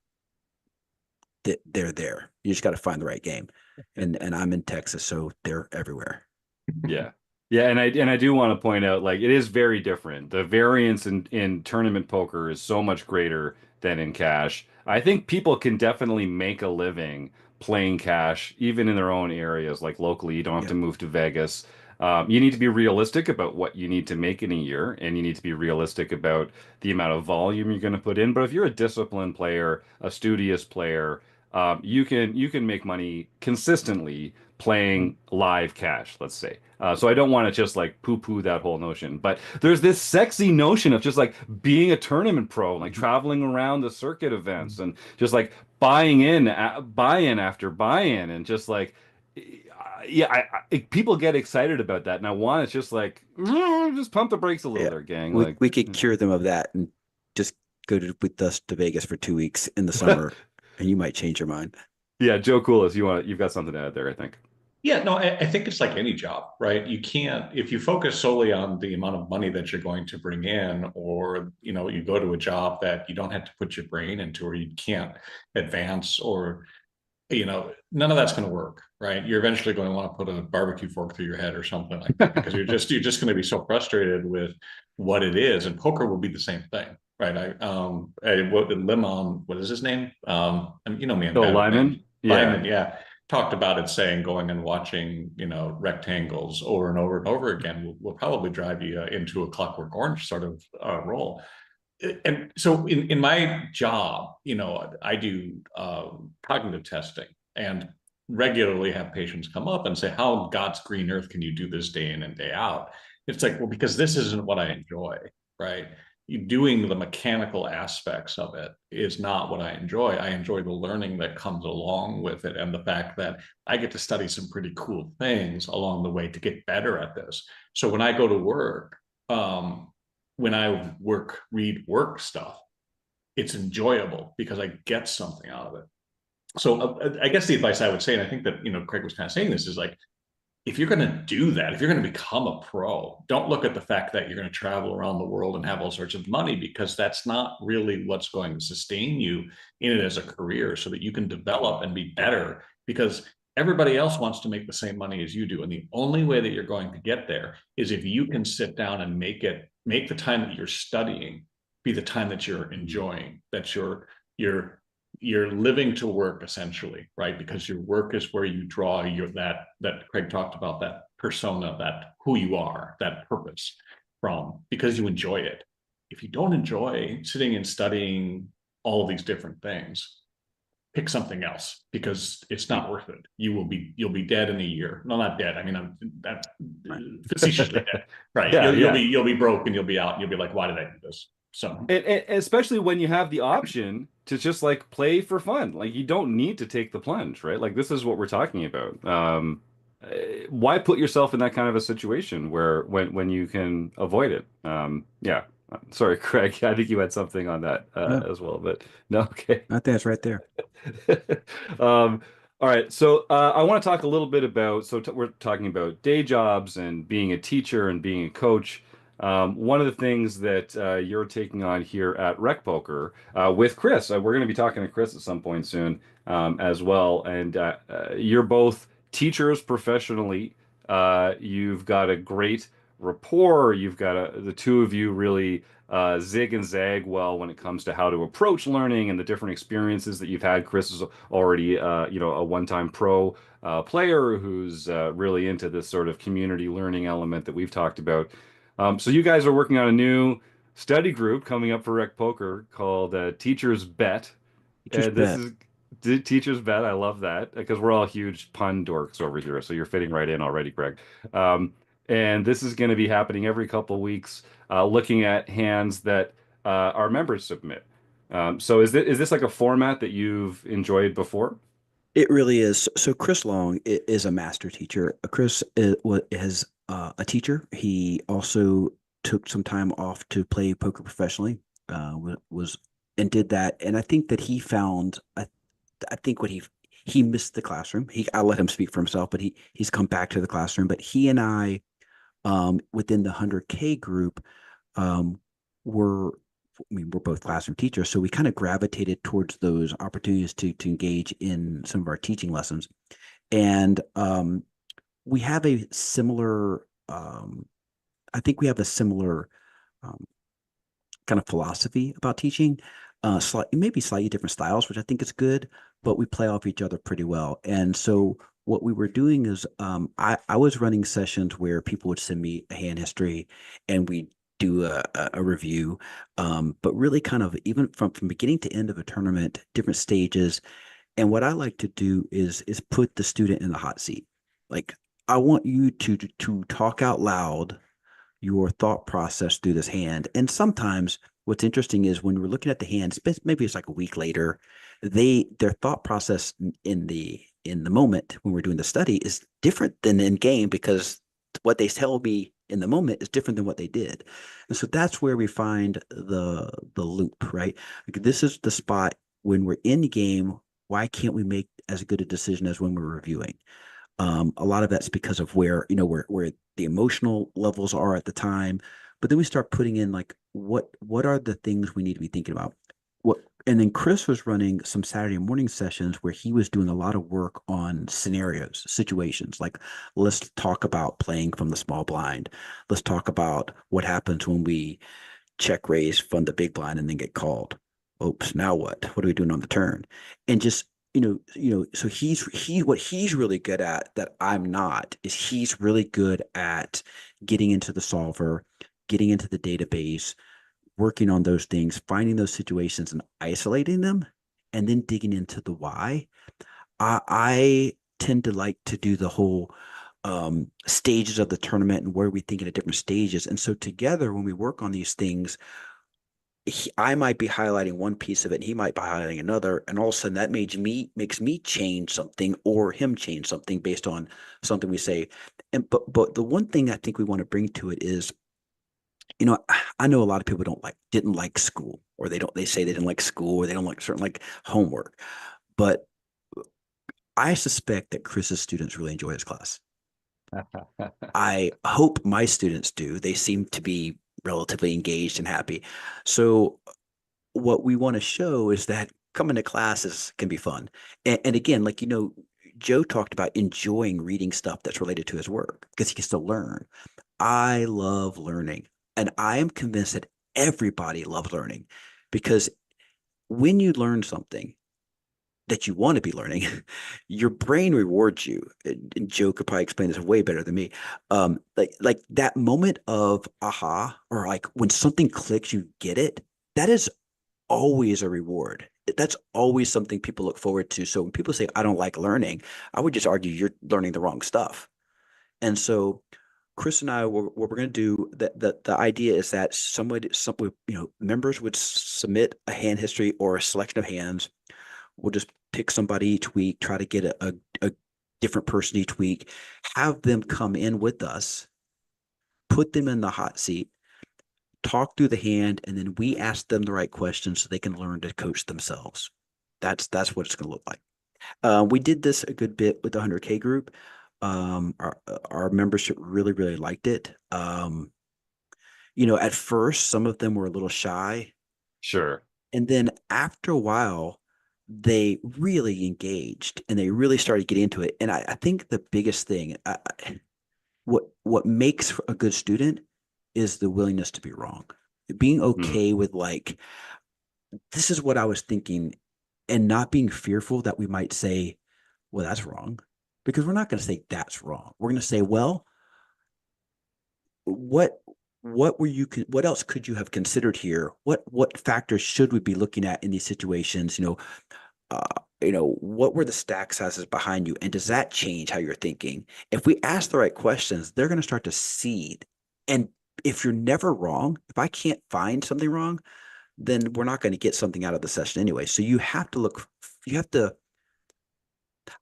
they're there. You just got to find the right game, and I'm in Texas, so they're everywhere. Yeah. Yeah, and I do want to point out, like, it is very different. The variance in tournament poker is so much greater than in cash. I think people can definitely make a living playing cash, even in their own areas, like locally. You don't have Yeah. to move to Vegas. You need to be realistic about what you need to make in a year, and you need to be realistic about the amount of volume you're going to put in. But if you're a disciplined player, a studious player, you can make money consistently playing live cash, let's say. So I don't want to just like poo-poo that whole notion, but there's this sexy notion of just like being a tournament pro, like traveling around the circuit events and just like buy-in after buy-in, and just like, yeah, people get excited about that, and I want to just like just pump the brakes a little Yeah. there, gang. We Like, we could cure them of that and just with us to Vegas for 2 weeks in the summer, and you might change your mind. yeah, Joe Coolis, you've got something to add there, I think. Yeah, no, I think it's like any job, right? You can't, if you focus solely on the amount of money that you're going to bring in, or, you go to a job that you don't have to put your brain into, or you can't advance, or, none of that's going to work, right? You're eventually going to want to put a barbecue fork through your head or something like that, because you're just going to be so frustrated with what it is. And poker will be the same thing, right? What Lemon, what is his name? Me, I'm So bad with names. Lyman, yeah. Lyman, yeah, talked about it, saying going and watching, rectangles over and over and over again will probably drive you into a Clockwork Orange sort of role. And so in my job, I do cognitive testing, and regularly have patients come up and say, how on God's green earth can you do this day in and day out? It's like, well, because this isn't what I enjoy, right? Doing the mechanical aspects of it is not what I enjoy. I enjoy the learning that comes along with it, and the fact that I get to study some pretty cool things along the way to get better at this. So when I go to work, when I read work stuff, it's enjoyable because I get something out of it. So I guess the advice I would say, and I think that, Craig was kind of saying this, is like, if you're going to do that, if you're going to become a pro, don't look at the fact that you're going to travel around the world and have all sorts of money, because that's not really what's going to sustain you in it as a career, so that you can develop and be better, because everybody else wants to make the same money as you do. And the only way that you're going to get there is if you can sit down and make the time that you're studying be the time that you're enjoying, that you're living to work, essentially, right? Because your work is where you draw that Craig talked about, that persona, that who you are, that purpose from, because you enjoy it. If you don't enjoy sitting and studying all of these different things, pick something else, because it's not worth it. You'll be dead in a year. No, not dead. I mean, that facetiously dead, right? Yeah, yeah. You'll be broke, and you'll be out, and you'll be like, why did I do this? So, And especially when you have the option to just like play for fun. Like, you don't need to take the plunge, right? Like, this is what we're talking about. Why put yourself in that kind of a situation where when you can avoid it? Yeah. Sorry, Craig. I think you had something on that No, as well, but no, okay. I think that's right there. Um, all right, so I want to talk a little bit about, we're talking about day jobs and being a teacher and being a coach. One of the things that you're taking on here at RecPoker with Chris, we're going to be talking to Chris at some point soon as well. And you're both teachers professionally. You've got a great rapport. You've got the two of you really zig and zag well when it comes to how to approach learning and the different experiences that you've had. Chris is already, a one-time pro player who's really into this sort of community learning element that we've talked about. So you guys are working on a new study group coming up for Rec Poker called Teachers Bet. Just This bet. is Teacher's Bet. I love that because we're all huge pun dorks over here. So you're fitting right in already, Greg. Um, and this is going to be happening every couple of weeks, looking at hands that our members submit. So is this like a format that you've enjoyed before? It really is. So Chris Long is a master teacher. Chris is a teacher. He also took some time off to play poker professionally. Was and did that. And I think that he found. I think what he missed the classroom. I'll let him speak for himself, but he's come back to the classroom. But he and I, within the 100K group, um, were we're both classroom teachers, so we kind of gravitated towards those opportunities to engage in some of our teaching lessons, and we have a similar. I think we have a similar um, kind of philosophy about teaching. Maybe slightly different styles, which I think is good, but we play off each other pretty well. And so what we were doing is I was running sessions where people would send me a hand history and we do a review, but really kind of even from beginning to end of a tournament, different stages. And what I like to do is put the student in the hot seat. Like I want you to talk out loud your thought process through this hand. And sometimes what's interesting is when we're looking at the hands, maybe it's like a week later, their thought process in the moment when we're doing the study is different than in game because what they tell me in the moment is different than what they did. And so that's where we find the loop, right? Like this is the spot when we're in game. Why can't we make as good a decision as when we're reviewing? A lot of that's because of where the emotional levels are at the time. But then we start putting in like what are the things we need to be thinking about? What and then Chris was running some Saturday morning sessions where he was doing a lot of work on scenarios, situations. Like let's talk about playing from the small blind. Let's talk about what happens when we check raise, fund the big blind, and then get called. Oops, now what? What are we doing on the turn? And just so what he's really good at that I'm not is he's really good at getting into the solver, getting into the database, working on those things, finding those situations and isolating them, and then digging into the why. I tend to like to do the whole stages of the tournament and where we think at different stages. And so together, when we work on these things, I might be highlighting one piece of it, and he might be highlighting another, and all of a sudden that makes me change something or him change something based on something we say. And but the one thing I think we want to bring to it is, I know a lot of people didn't like school, or they say they didn't like school, or they don't like certain like homework, but I suspect that Chris's students really enjoy his class. I hope my students do. They seem to be relatively engaged and happy. So what we want to show is that coming to classes can be fun. And again, like, Joe talked about enjoying reading stuff that's related to his work because he gets to learn. I love learning. And I am convinced that everybody loves learning because when you learn something that you want to be learning, your brain rewards you. And Joe could probably explain this way better than me. Like that moment of aha, or like when something clicks, you get it. That is always a reward. That's always something people look forward to. So when people say, I don't like learning, I would just argue you're learning the wrong stuff. And so Chris and I, what we're going to do, the idea is that members would submit a hand history or a selection of hands. We'll just pick somebody each week, try to get a different person each week, have them come in with us, put them in the hot seat, talk through the hand, and then we ask them the right questions so they can learn to coach themselves. That's what it's going to look like. We did this a good bit with the 100K group. Our membership really, really liked it. At first, some of them were a little shy. Sure. And then after a while, they really engaged and they really started getting into it. And I think the biggest thing, what makes a good student is the willingness to be wrong, being Mm, okay with like, this is what I was thinking, and not being fearful that we might say, well, that's wrong, because we're not going to say that's wrong. We're going to say, well, what what else could you have considered here? What factors should we be looking at in these situations? Uh, what were the stack sizes behind you, and does that change how you're thinking? If we ask the right questions, they're going to start to seed. And if you're never wrong, if I can't find something wrong, then we're not going to get something out of the session anyway. So you have to look, you have to,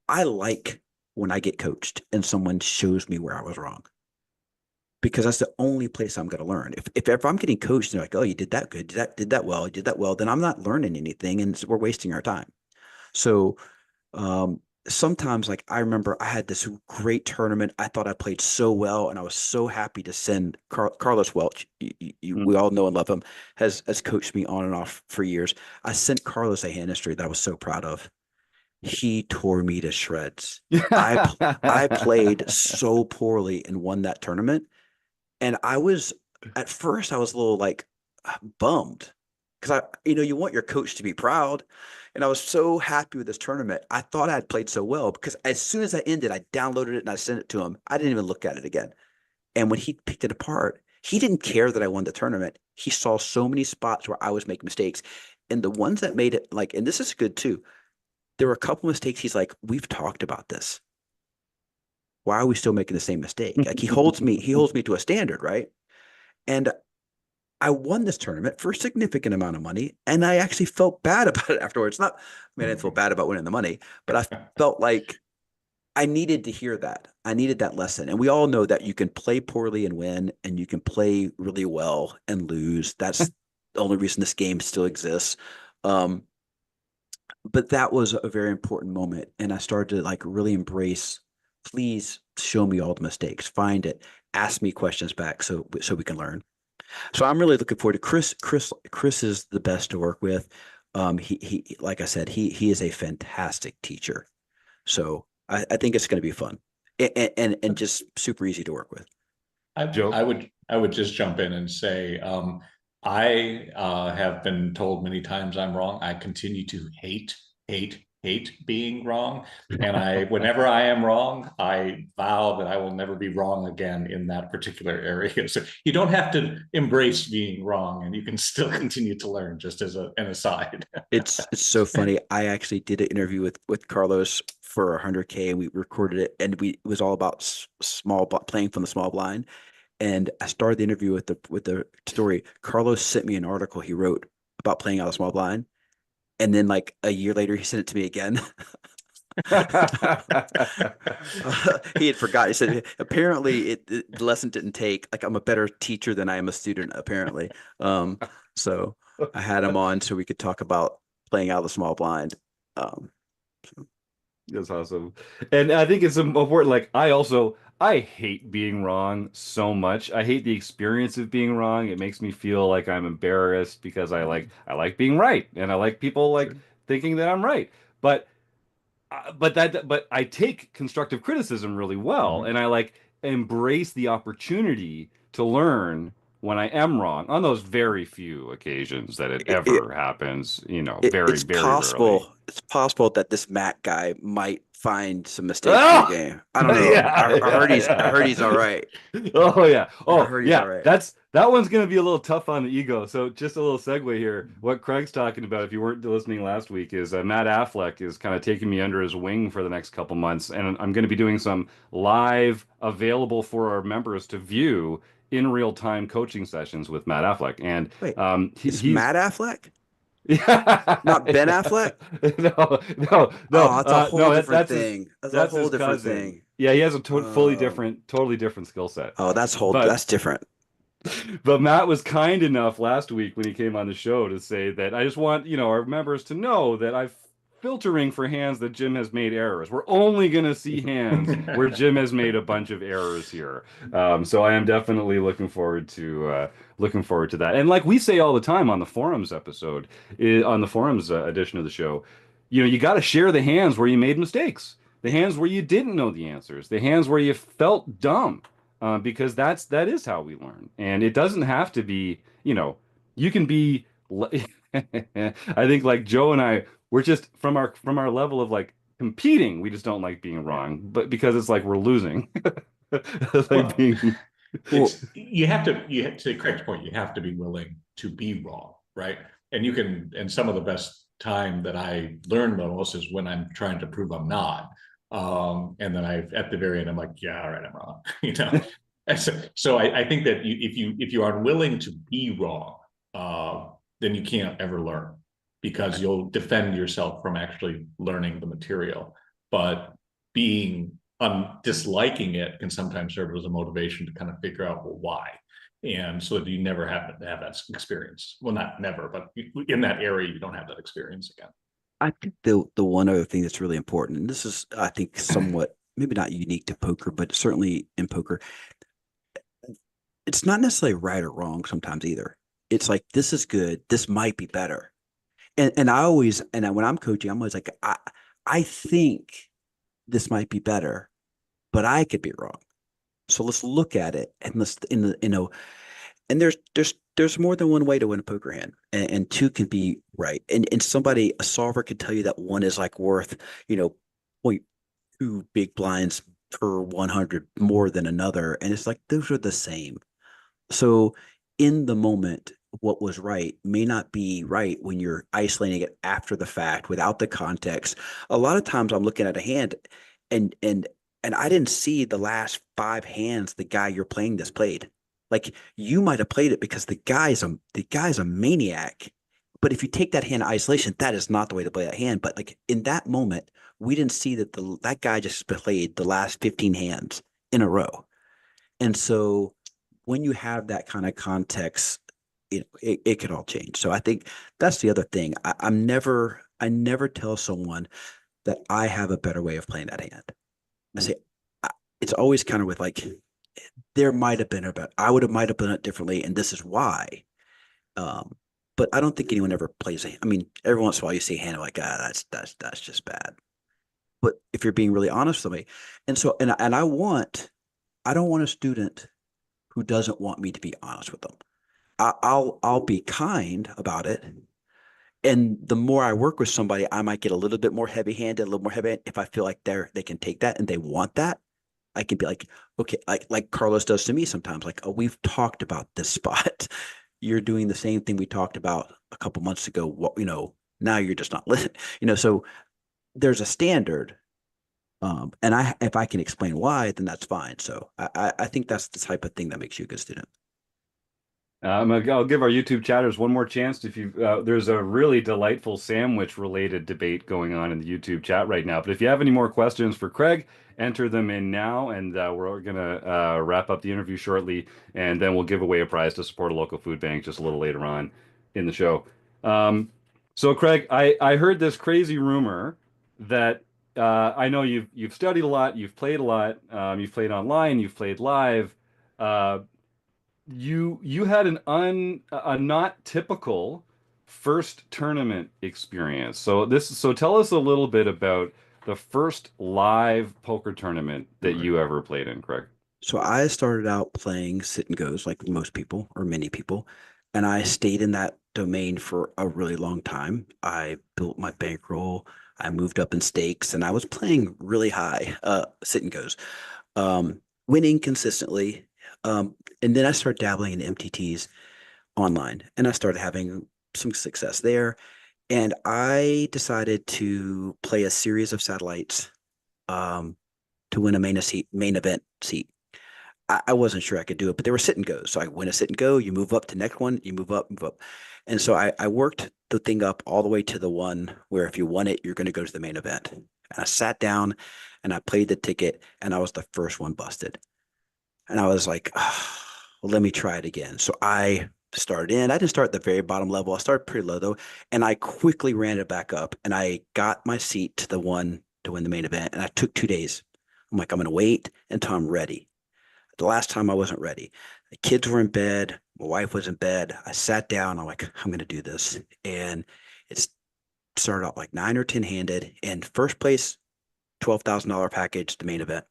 I like when I get coached and someone shows me where I was wrong, because that's the only place I'm going to learn. If I'm getting coached and they're like, oh, you did that good, did that well, you did that well, then I'm not learning anything and we're wasting our time. So sometimes, like, I remember I had this great tournament. I thought I played so well, and I was so happy to send Carlos Welch. mm. We all know and love him. Has coached me on and off for years. I sent Carlos a hand history that I was so proud of. He tore me to shreds. I played so poorly and won that tournament, and I was at first I was a little like bummed, because you want your coach to be proud. And I was so happy with this tournament. I thought I had played so well, because as soon as I ended, I downloaded it and I sent it to him. I didn't even look at it again. And when he picked it apart, he didn't care that I won the tournament. He saw so many spots where I was making mistakes. And the ones that made it, like, and this is good too, there were a couple mistakes. He's like, we've talked about this. Why are we still making the same mistake? Like, he holds me to a standard, right? And I won this tournament for a significant amount of money, and I actually felt bad about it afterwards. Not, I mean, I didn't feel bad about winning the money, but I felt like I needed to hear that. I needed that lesson. And we all know that you can play poorly and win, and you can play really well and lose. That's the only reason this game still exists. Um, but that was a very important moment, and I started to like really embrace. Please show me all the mistakes. Find it. Ask me questions back so we can learn. So I'm really looking forward to Chris. Chris is the best to work with. He like I said, he is a fantastic teacher. So I think it's going to be fun, and just super easy to work with. Joe? I would just jump in and say, I have been told many times I'm wrong. I continue to hate being wrong. And whenever I am wrong, I vow that I will never be wrong again in that particular area. So you don't have to embrace being wrong, and you can still continue to learn, just as an aside. It's so funny. I actually did an interview with Carlos for 100K, and we recorded it, and it was all about playing from the small blind. And I started the interview with the story. Carlos sent me an article he wrote about playing out of small blind, and then like a year later, he sent it to me again. He had forgot. He said apparently the lesson didn't take. Like, I'm a better teacher than I am a student, apparently. So I had him on so we could talk about playing out of the small blind. So That's awesome. And I think it's important. Like, I hate being wrong so much. I hate the experience of being wrong. It makes me feel like I'm embarrassed because I like being right, and I like people like sure. thinking that I'm right. But but I take constructive criticism really well, Mhm. and I like embrace the opportunity to learn when I am wrong on those very few occasions that it It, it, ever happens, very, it's very rarely. possible. It's possible that this Matt guy might find some mistakes in your Oh, game. I don't know. yeah, I heard he's all yeah, right. yeah. Oh yeah. I Oh heard he's all yeah. right. That one's gonna be a little tough on the ego. So just a little segue here. What Craig's talking about, if you weren't listening last week, is Matt Affleck is kind of taking me under his wing for the next couple months, and I'm going to be doing some live, available for our members to view in real time coaching sessions with Matt Affleck, and Wait, it's he's Matt Affleck, yeah, not Ben Affleck. no, no, no, Oh, that's a whole no. different thing. That's a That's whole his different cousin. thing. Yeah, he has a Um, totally different skill set. that's But different. but Matt was kind enough last week when he came on the show to say that I just want, our members to know that I'm filtering for hands that Jim has made errors. We're only going to see hands where Jim has made a bunch of errors here. So I am definitely looking forward to that. And like we say all the time on the forums episode, on the forums edition of the show, you got to share the hands where you made mistakes, the hands where you didn't know the answers, the hands where you felt dumb, because that is how we learn. And it doesn't have to be, you can be. I think like Joe and I, we're just from our level of like competing, we just don't like being wrong, but because it's like we're losing, like Well, being. it's you have to Craig's point, you have to be willing to be wrong, right? And some of the best time that I learn the most is when I'm trying to prove I'm not. And then at the very end, I'm like, yeah, all right, I'm wrong. And so I think that if you are willing to be wrong, then you can't ever learn, because you'll defend yourself from actually learning the material. But being disliking it can sometimes serve as a motivation to kind of figure out, well, why, and so that you never have to have that experience. Well, not never, but in that area you don't have that experience again. I think the one other thing that's really important, and this is, I think, somewhat maybe not unique to poker, but certainly in poker, it's not necessarily right or wrong sometimes either. It's like, this is good, this might be better. And I always, and when I'm coaching, I'm always like, I think this might be better, but I could be wrong. So let's look at it, and let's and there's more than one way to win a poker hand, and two can be right. And a solver could tell you that one is like worth, point two big blinds per 100 more than another, and it's like those are the same. So in the moment, what was right may not be right when you're isolating it after the fact without the context. A lot of times I'm looking at a hand, and and and I didn't see the last five hands the guy you're playing this played. Like, you might have played it because the guy's a maniac. But if you take that hand in isolation, that is not the way to play that hand. But like in that moment, we didn't see that guy just played the last 15 hands in a row. And so when you have that kind of context, it could all change. So I think that's the other thing. I never tell someone that I have a better way of playing that hand. I say, it's always kind of with like, there might have been a better, might have done it differently, and this is why. But I don't think anyone ever plays I mean, every once in a while you see a hand like, that's just bad. But if you're being really honest with me, and I don't want a student who doesn't want me to be honest with them. I'll be kind about it. And the more I work with somebody, I might get a little bit more heavy handed, a little more heavy. If I feel like they can take that and they want that, I can be like, okay, like Carlos does to me sometimes, like, oh, we've talked about this spot. You're doing the same thing we talked about a couple months ago. What, now you're just not listening, so there's a standard. And if I can explain why, then that's fine. So I think that's the type of thing that makes you a good student. I'll give our YouTube chatters one more chance. If you, there's a really delightful sandwich related debate going on in the YouTube chat right now. But if you have any more questions for Craig, enter them in now, and we're gonna wrap up the interview shortly, and then we'll give away a prize to support a local food bank just a little later on in the show. So Craig, I heard this crazy rumor that I know you've studied a lot, you've played a lot, you've played online, you've played live. Uh, you had a not typical first tournament experience. So tell us a little bit about the first live poker tournament that you ever played in, Craig. So I started out playing sit and goes like most people or many people, and I stayed in that domain for a really long time. I built my bankroll. I moved up in stakes, and I was playing really high sit and goes, winning consistently. And then I started dabbling in MTTs online, and I started having some success there. And I decided to play a series of satellites to win a main event seat. I wasn't sure I could do it, but they were sit and goes. So I win a sit and go, you move up to next one, you move up, move up. And so I worked the thing up all the way to the one where if you won it, you're going to go to the main event. And I sat down and I played the ticket, and I was the first one busted. And I was like, oh, well, let me try it again. So I started in. I didn't start at the very bottom level. I started pretty low though, and I quickly ran it back up, and I got my seat to the one to win the main event. And I took 2 days. I'm like, I'm going to wait until I'm ready. The last time I wasn't ready. The kids were in bed. My wife was in bed. I sat down. I'm like, I'm going to do this. And it's started out like 9 or 10 handed, and first place, $12,000 package, the main event.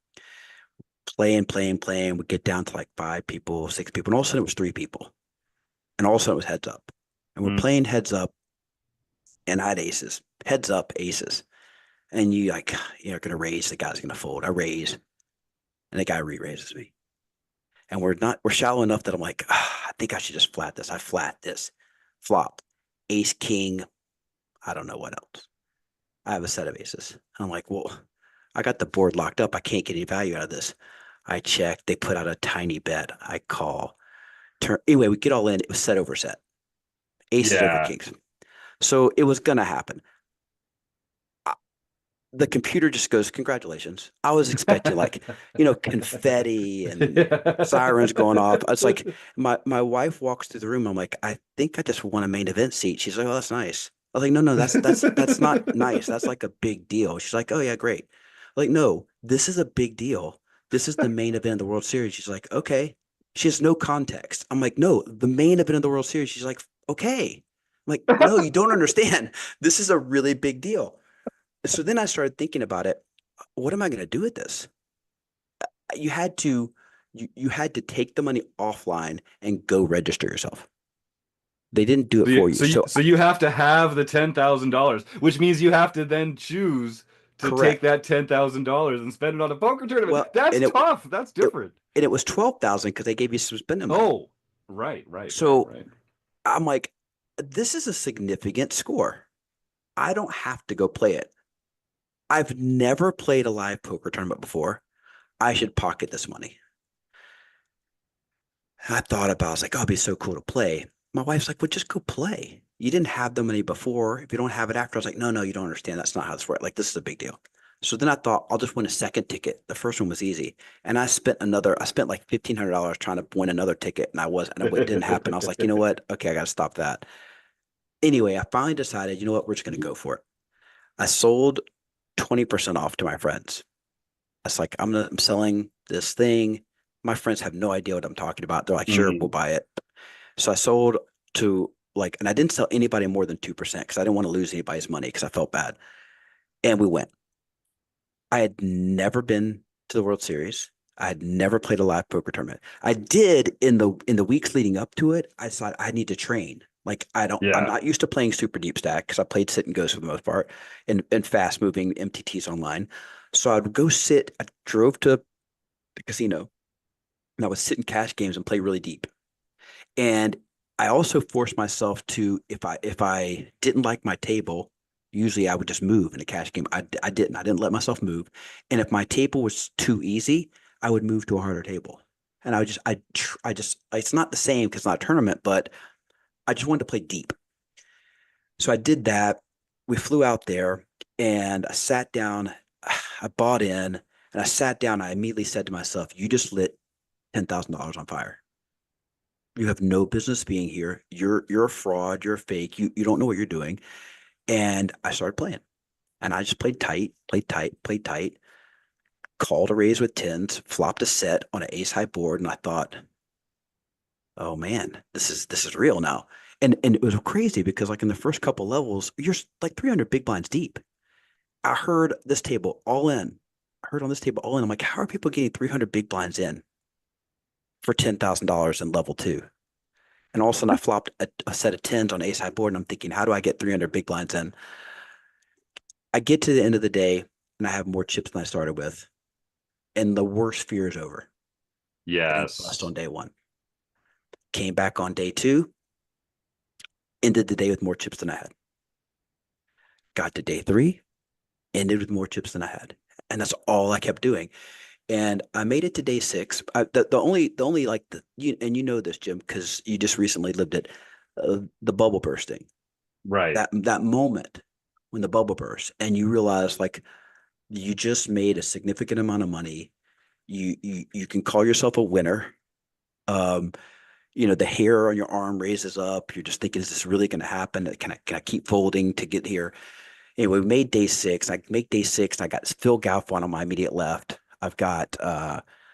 Playing. We get down to like 5 people, 6 people, and all of a sudden it was 3 people, and all of a sudden it was heads up, and we're playing heads up, and I had aces, heads up aces, and you're gonna raise, the guy's gonna fold. I raise, and the guy re-raises me, and we're shallow enough that I'm like, I think I should just flat this. I flat this, flop, ace king, I don't know what else. I have a set of aces. And I'm like, well, I got the board locked up. I can't get any value out of this. I check. They put out a tiny bet. I call. Turn. Anyway, we get all in. It was set over set. Aces over kings. So it was going to happen. The computer just goes, congratulations. I was expecting like, confetti and sirens going off. It's like my wife walks through the room. I'm like, I think I just won a main event seat. She's like, oh, that's nice. I was like, no, that's not nice. That's like a big deal. She's like, oh yeah, great. I'm like, no, this is a big deal. This is the main event of the World Series. She's like, okay. She has no context. I'm like, no, the main event of the World Series. She's like, okay. I'm like, no, you don't understand. This is a really big deal. So then I started thinking about it. What am I going to do with this? You had to take the money offline and go register yourself. They didn't do it for you. So you have to have the $10,000, which means you have to then choose to take that $10,000 and spend it on a poker tournament. Well, that's tough. That's different. And it was 12,000 because they gave you some spending money. Oh, right. So I'm like, this is a significant score. I don't have to go play it. I've never played a live poker tournament before. I should pocket this money. I thought about it. I was like, oh, it'd be so cool to play. My wife's like, well, just go play. You didn't have the money before. If you don't have it after, I was like, no, you don't understand. That's not how this works. Like, this is a big deal. So then I thought I'll just win a second ticket. The first one was easy. And I spent like $1,500 trying to win another ticket. And it didn't happen. I was like, you know what? Okay, I got to stop that. Anyway, I finally decided, you know what? We're just going to go for it. I sold 20% off to my friends. I was like, I'm selling this thing. My friends have no idea what I'm talking about. They're like, sure, we'll buy it. So I sold to and I didn't sell anybody more than 2% because I didn't want to lose anybody's money because I felt bad. And we went. I had never been to the World Series. I had never played a live poker tournament. I did in the weeks leading up to it. I decided I need to train. Like I'm not used to playing super deep stack because I played sit and goes for the most part and fast moving MTTs online. So I would go sit. I drove to the casino and I would sit in cash games and play really deep. And I also forced myself to, if I didn't like my table, usually I would just move in a cash game. I didn't let myself move. And if my table was too easy, I would move to a harder table. And I just, it's not the same because it's not a tournament, but I just wanted to play deep. So I did that. We flew out there and I sat down. I bought in and I sat down. I immediately said to myself, you just lit $10,000 on fire. You have no business being here. You're a fraud. You're a fake. You don't know what you're doing. And I started playing. And I just played tight, called a raise with tens, flopped a set on an ace high board. And I thought, oh man, this is real now. And it was crazy because like in the first couple levels, you're like 300 big blinds deep. I heard this table all in. I'm like, how are people getting 300 big blinds in for $10,000 in level 2? And all of a sudden I flopped a set of tens on ace high board. And I'm thinking, how do I get 300 big blinds in? I get to the end of the day and I have more chips than I started with. And the worst fear is over. Yes. Bust on day 1. Came back on day 2. Ended the day with more chips than I had. Got to day 3. Ended with more chips than I had. And that's all I kept doing. And I made it to day 6. The only like you know this, Jim, because you just recently lived it, the bubble bursting. Right. That moment when the bubble bursts and you realize like you just made a significant amount of money. You can call yourself a winner. The hair on your arm raises up. You're just thinking, is this really going to happen? Can I keep folding to get here? Anyway, we made day 6. I make day 6. And I got Phil Galfond on my immediate left. I've got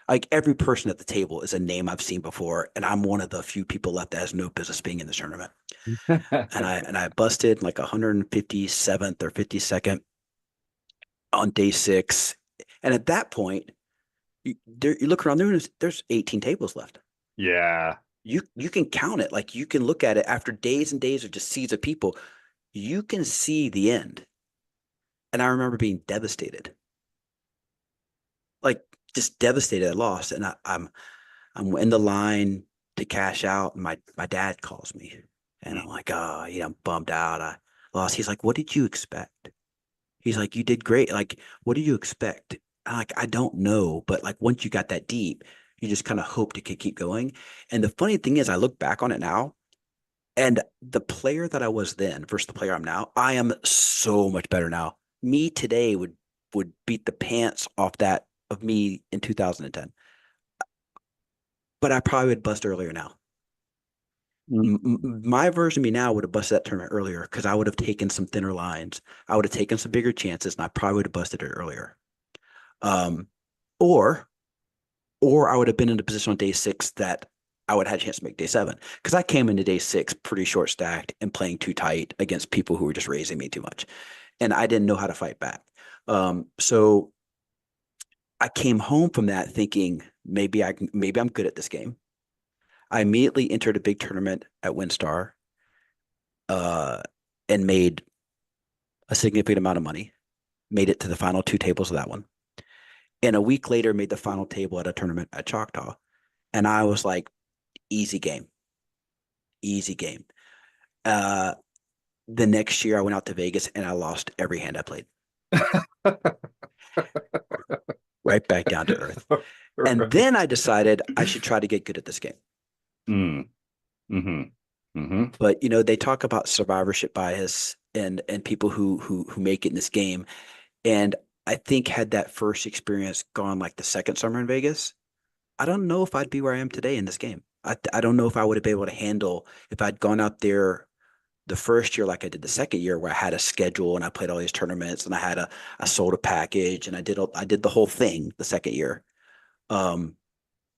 Like every person at the table is a name I've seen before, and I'm one of the few people left that has no business being in this tournament. And I busted like 157th or 52nd on day 6. And at that point, you look around there and there's 18 tables left. Yeah. You can count it. Like you can look at it after days and days of just seas of people. You can see the end. And I remember being devastated. Like just devastated I lost. And I'm in the line to cash out, and my dad calls me. And I'm like, oh, I'm bummed out. I lost. He's like, what did you expect? He's like, you did great. Like, what do you expect? I'm like, I don't know. But like once you got that deep, you just kind of hoped it could keep going. And the funny thing is, I look back on it now, and the player that I was then versus the player I'm now, I am so much better now. Me today would beat the pants off that of me in 2010. But I probably would bust earlier now. My version of me now would have busted that tournament earlier because I would have taken some thinner lines. I would have taken some bigger chances, and I probably would have busted it earlier. Um, or I would have been in a position on day 6 that I would have had a chance to make day 7, because I came into day 6 pretty short stacked and playing too tight against people who were just raising me too much, and I didn't know how to fight back. So I came home from that thinking maybe I'm good at this game. I immediately entered a big tournament at WinStar, uh, and made a significant amount of money. Made it to the final 2 tables of that one, and a week later made the final table at a tournament at Choctaw. And I was like, easy game, easy game. Uh, the next year I went out to Vegas and I lost every hand I played. Right back down to earth. And then I decided I should try to get good at this game. Mm. Mm-hmm. Mm-hmm. But they talk about survivorship bias and people who make it in this game. And I think had that first experience gone like the second summer in Vegas, I don't know if I'd be where I am today in this game. I don't know if I would have been able to handle if I'd gone out there the first year like I did the second year, where I had a schedule and I played all these tournaments and I sold a package and I did the whole thing the second year. Um,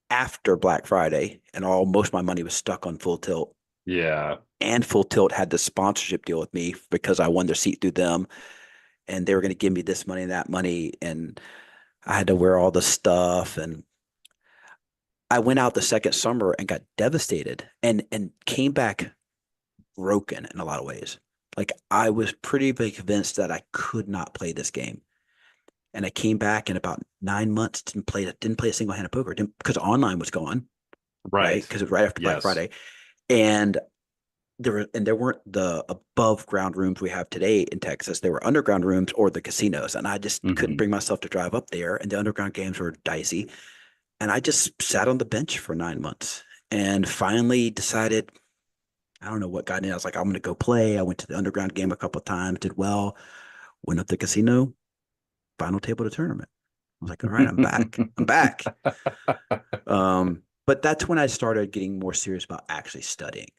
After Black Friday, and most of my money was stuck on Full Tilt. Yeah. And Full Tilt had the sponsorship deal with me because I won their seat through them, and they were going to give me this money and that money, and I had to wear all the stuff. And I went out the second summer and got devastated and came back broken in a lot of ways. Like I was pretty convinced that I could not play this game. And I came back in about 9 months, didn't play a single hand of poker because online was gone, right? Because it was right after Black Friday. And there weren't the above ground rooms we have today in Texas. There were underground rooms or the casinos. And I just couldn't bring myself to drive up there. And the underground games were dicey. And I just sat on the bench for 9 months and finally decided, I don't know what got in. I was like, I'm going to go play. I went to the underground game a couple of times, did well, went up the casino, final table of the tournament. I was like, all right, I'm back. I'm back. But that's when I started getting more serious about actually studying.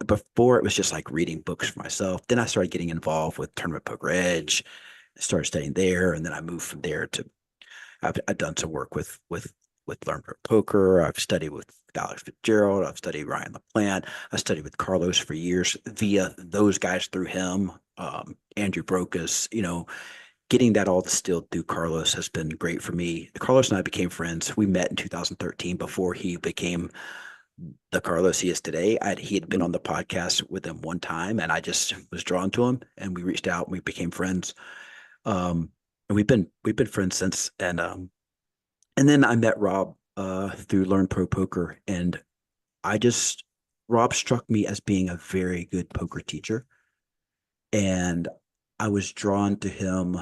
Before it was just like reading books for myself. Then I started getting involved with Tournament Poker Edge. I started studying there, and then I moved from there to I've done some work with Learn Pro Poker. I've studied with Alex Fitzgerald. I've studied Ryan LaPlante. I studied with Carlos for years via those guys through him. Andrew Brokus, getting that all distilled through Carlos has been great for me. Carlos and I became friends. We met in 2013 before he became the Carlos he is today. He had been on the podcast with him one time, and I just was drawn to him, and we reached out and we became friends. And we've been friends since. And then I met Rob through Learn Pro Poker, and Rob struck me as being a very good poker teacher, and I was drawn to him.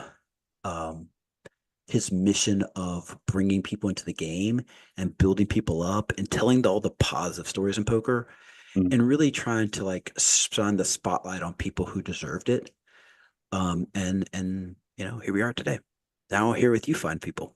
His mission of bringing people into the game and building people up and telling all the positive stories in poker, and really trying to like shine the spotlight on people who deserved it. And here we are today. Now here with you fine people.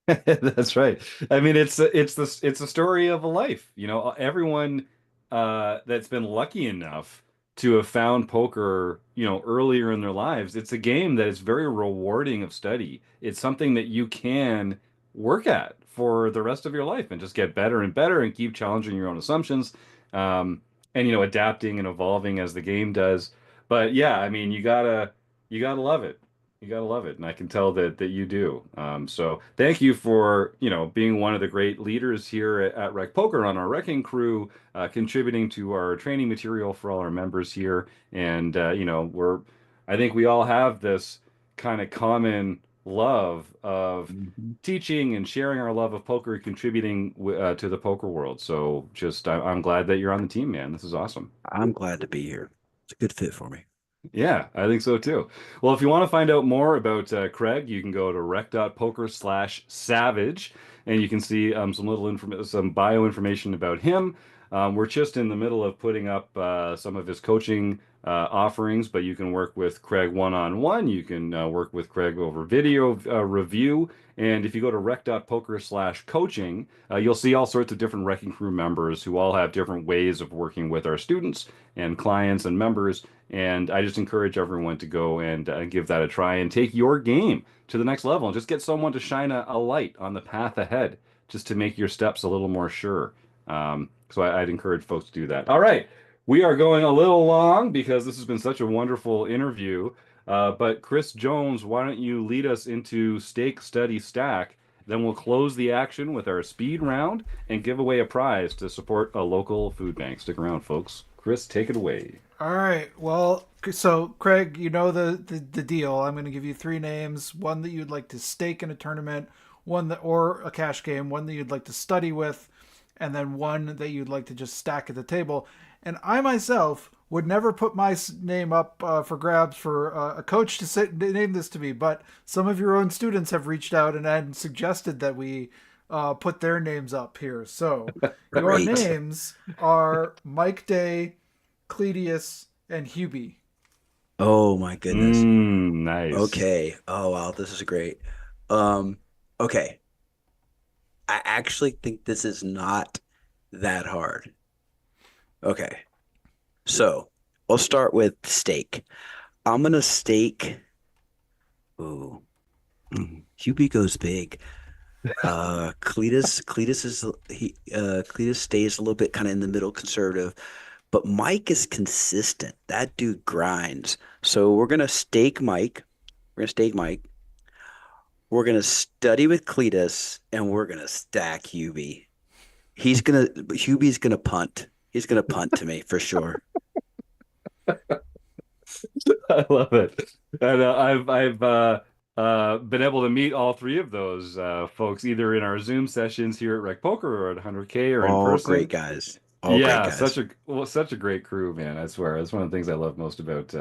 That's right. I mean, it's a story of a life. Everyone that's been lucky enough to have found poker, earlier in their lives, it's a game that is very rewarding of study. It's something that you can work at for the rest of your life and just get better and better and keep challenging your own assumptions, and adapting and evolving as the game does. But yeah, I mean, you gotta love it. You gotta love it, and I can tell that you do. So thank you for being one of the great leaders here at Rec Poker on our wrecking crew, contributing to our training material for all our members here. And I think we all have this kind of common love of Mhm. teaching and sharing our love of poker, contributing to the poker world. So I'm glad that you're on the team, man. This is awesome. I'm glad to be here. It's a good fit for me. Yeah, I think so too. Well, if you want to find out more about Craig, you can go to rec.poker/savage and you can see some bio information about him. We're just in the middle of putting up some of his coaching offerings, but you can work with Craig one-on-one. You can work with Craig over video review. And if you go to rec.poker/coaching, you'll see all sorts of different Wrecking Crew members who all have different ways of working with our students and clients and members. And I just encourage everyone to go and give that a try and take your game to the next level and just get someone to shine a light on the path ahead just to make your steps a little more sure. So I'd encourage folks to do that. All right. We are going a little long because this has been such a wonderful interview. But Chris Jones, why don't you lead us into Stake, Study, Stack? Then we'll close the action with our speed round and give away a prize to support a local food bank. Stick around, folks. Chris, take it away. All right. Well, so Craig, you know the deal. I'm going to give you three names: one that you'd like to stake in a tournament, or a cash game, one that you'd like to study with, and then one that you'd like to just stack at the table. And I myself would never put my name up for grabs for a coach to name this to me, but some of your own students have reached out and suggested that we put their names up here. So your Great. names are Mike Day, Cledius, and Hubie. Oh my goodness. Nice. Okay. Oh wow, this is great. Okay. I actually think this is not that hard. Okay. So we'll start with steak. I'm gonna stake. Ooh. Hubie goes big. Cletus stays a little bit kind of in the middle conservative, but Mike is consistent. That dude grinds. So we're gonna stake Mike. We're gonna stake Mike. We're gonna study with Cletus, and we're gonna stack Hubie. Hubie's gonna punt. He's gonna punt to me for sure. I love it. And I've been able to meet all three of those folks either in our Zoom sessions here at Rec Poker or at 100K or in All person. great guys. All great Yeah, guys. such a great crew, man. I swear, that's one of the things I love most about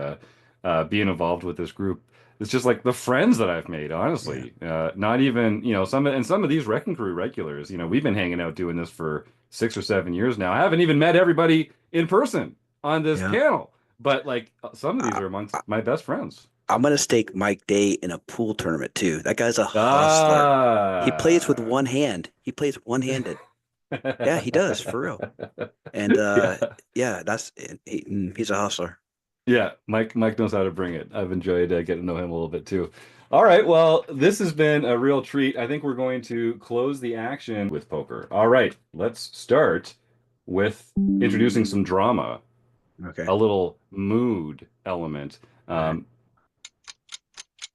being involved with this group. It's just like the friends that I've made, honestly. Not even, some of these Wrecking Crew regulars. We've been hanging out doing this for 6 or 7 years now. I haven't even met everybody in person on this Yeah. panel, but like some of these are amongst my best friends. I'm gonna stake Mike Day in a pool tournament too. That guy's a hustler. He plays with one hand. He plays one-handed. Yeah, he does for real. And yeah, he's a hustler. Yeah, Mike knows how to bring it. I've enjoyed getting to know him a little bit too. All right, well, this has been a real treat. I think we're going to close the action with poker. All right, let's start with introducing some drama, Okay. a little mood element. There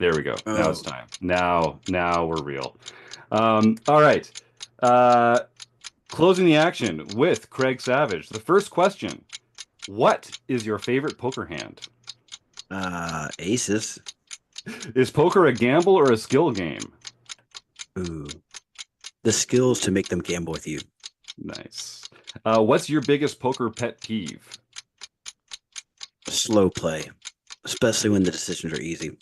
we go. Now it's time. Now we're real. All right. Closing the action with Craig Savage. The first question. What is your favorite poker hand? Aces. Is poker a gamble or a skill game? Ooh. The skills to make them gamble with you. Nice. What's your biggest poker pet peeve? Slow play, especially when the decisions are easy.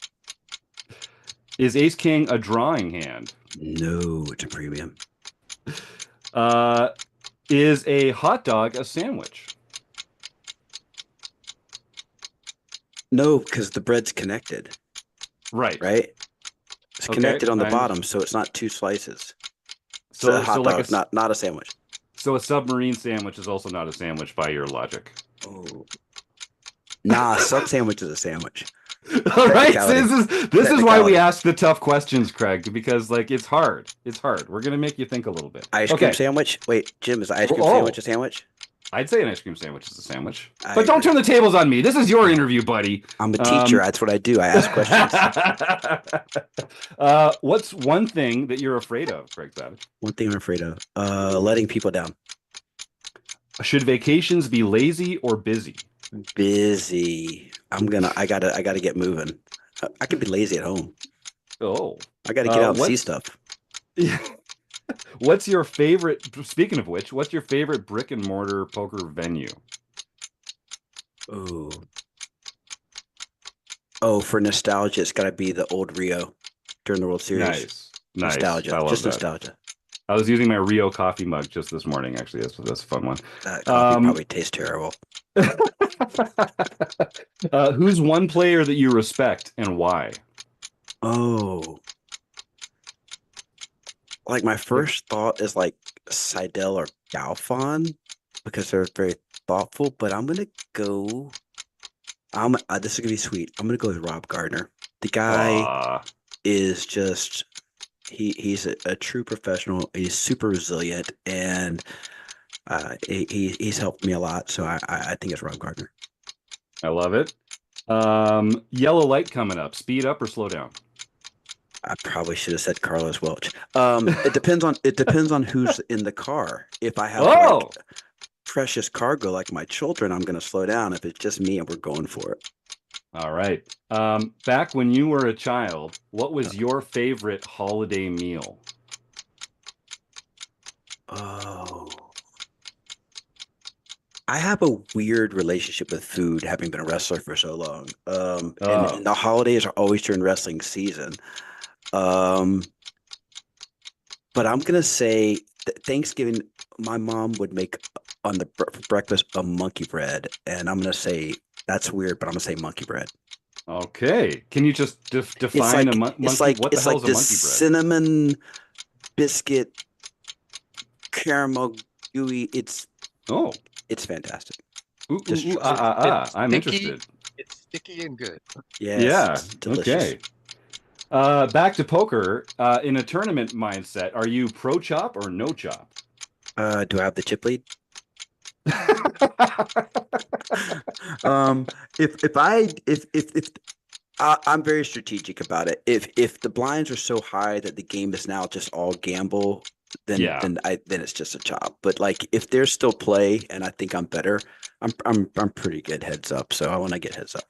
Is Ace King a drawing hand? No, it's a premium. Is a hot dog a sandwich? No, because the bread's connected. Right. It's connected on the bottom, so it's not two slices. So a hot like dog, not a sandwich. So a submarine sandwich is also not a sandwich by your logic. Oh. Nah, sub sandwich is a sandwich. All right, so Technicality. this is why we Technicality. ask the tough questions, Craig, because like it's hard. It's hard. We're gonna make you think a little bit. Ice cream Okay. sandwich. Wait, Jim, is the ice cream Oh, sandwich a sandwich? I'd say an ice cream sandwich is a sandwich. I But don't agree. turn the tables on me. This is your interview, buddy. I'm a teacher. That's what I do. I ask questions. What's one thing that you're afraid of, Craig Savage? One thing I'm afraid of, letting people down. Should vacations be lazy or busy? Busy. I gotta get moving. I can be lazy at home. Oh, I gotta get out and see what's stuff. what's your favorite? Speaking of which, what's your favorite brick and mortar poker venue? Oh, oh, for nostalgia, it's gotta be the old Rio during the World Series. Nice. Nostalgia, I love just that. nostalgia. I was using my Rio coffee mug just this morning. Actually, that's a fun one. That coffee probably tastes terrible. Who's one player that you respect and why? Oh, like my first thought is like Seidel or Galfon because they're very thoughtful. But I'm gonna go. This is gonna be sweet. I'm gonna go with Rob Gardner. The guy is just he's a true professional. He's super resilient and he's helped me a lot. So I think it's Rob Gardner. I love it. Yellow light coming up. Speed up or slow down? I probably should have said Carlos Welch. It depends on who's in the car. If I have like precious cargo like my children, I'm going to slow down. If it's just me and we're going for it. All right. Back when you were a child, what was your favorite holiday meal? Oh, I have a weird relationship with food, having been a wrestler for so long. And the holidays are always during wrestling season. But I'm gonna say Thanksgiving, my mom would make on the breakfast a monkey bread, and I'm gonna say that's weird, but I'm gonna say monkey bread. Okay. Can you just define a monkey? What the hell is a monkey bread? Cinnamon biscuit caramel gooey. It's fantastic. I'm interested. It's sticky and good. Yes, Yeah. delicious. Okay. Back to poker. In a tournament mindset, are you pro chop or no chop? Do I have the chip lead? I'm very strategic about it. If the blinds are so high that the game is now just all gamble, then it's just a chop. But like if there's still play and I think I'm better, I'm pretty good heads up. So I want to get heads up.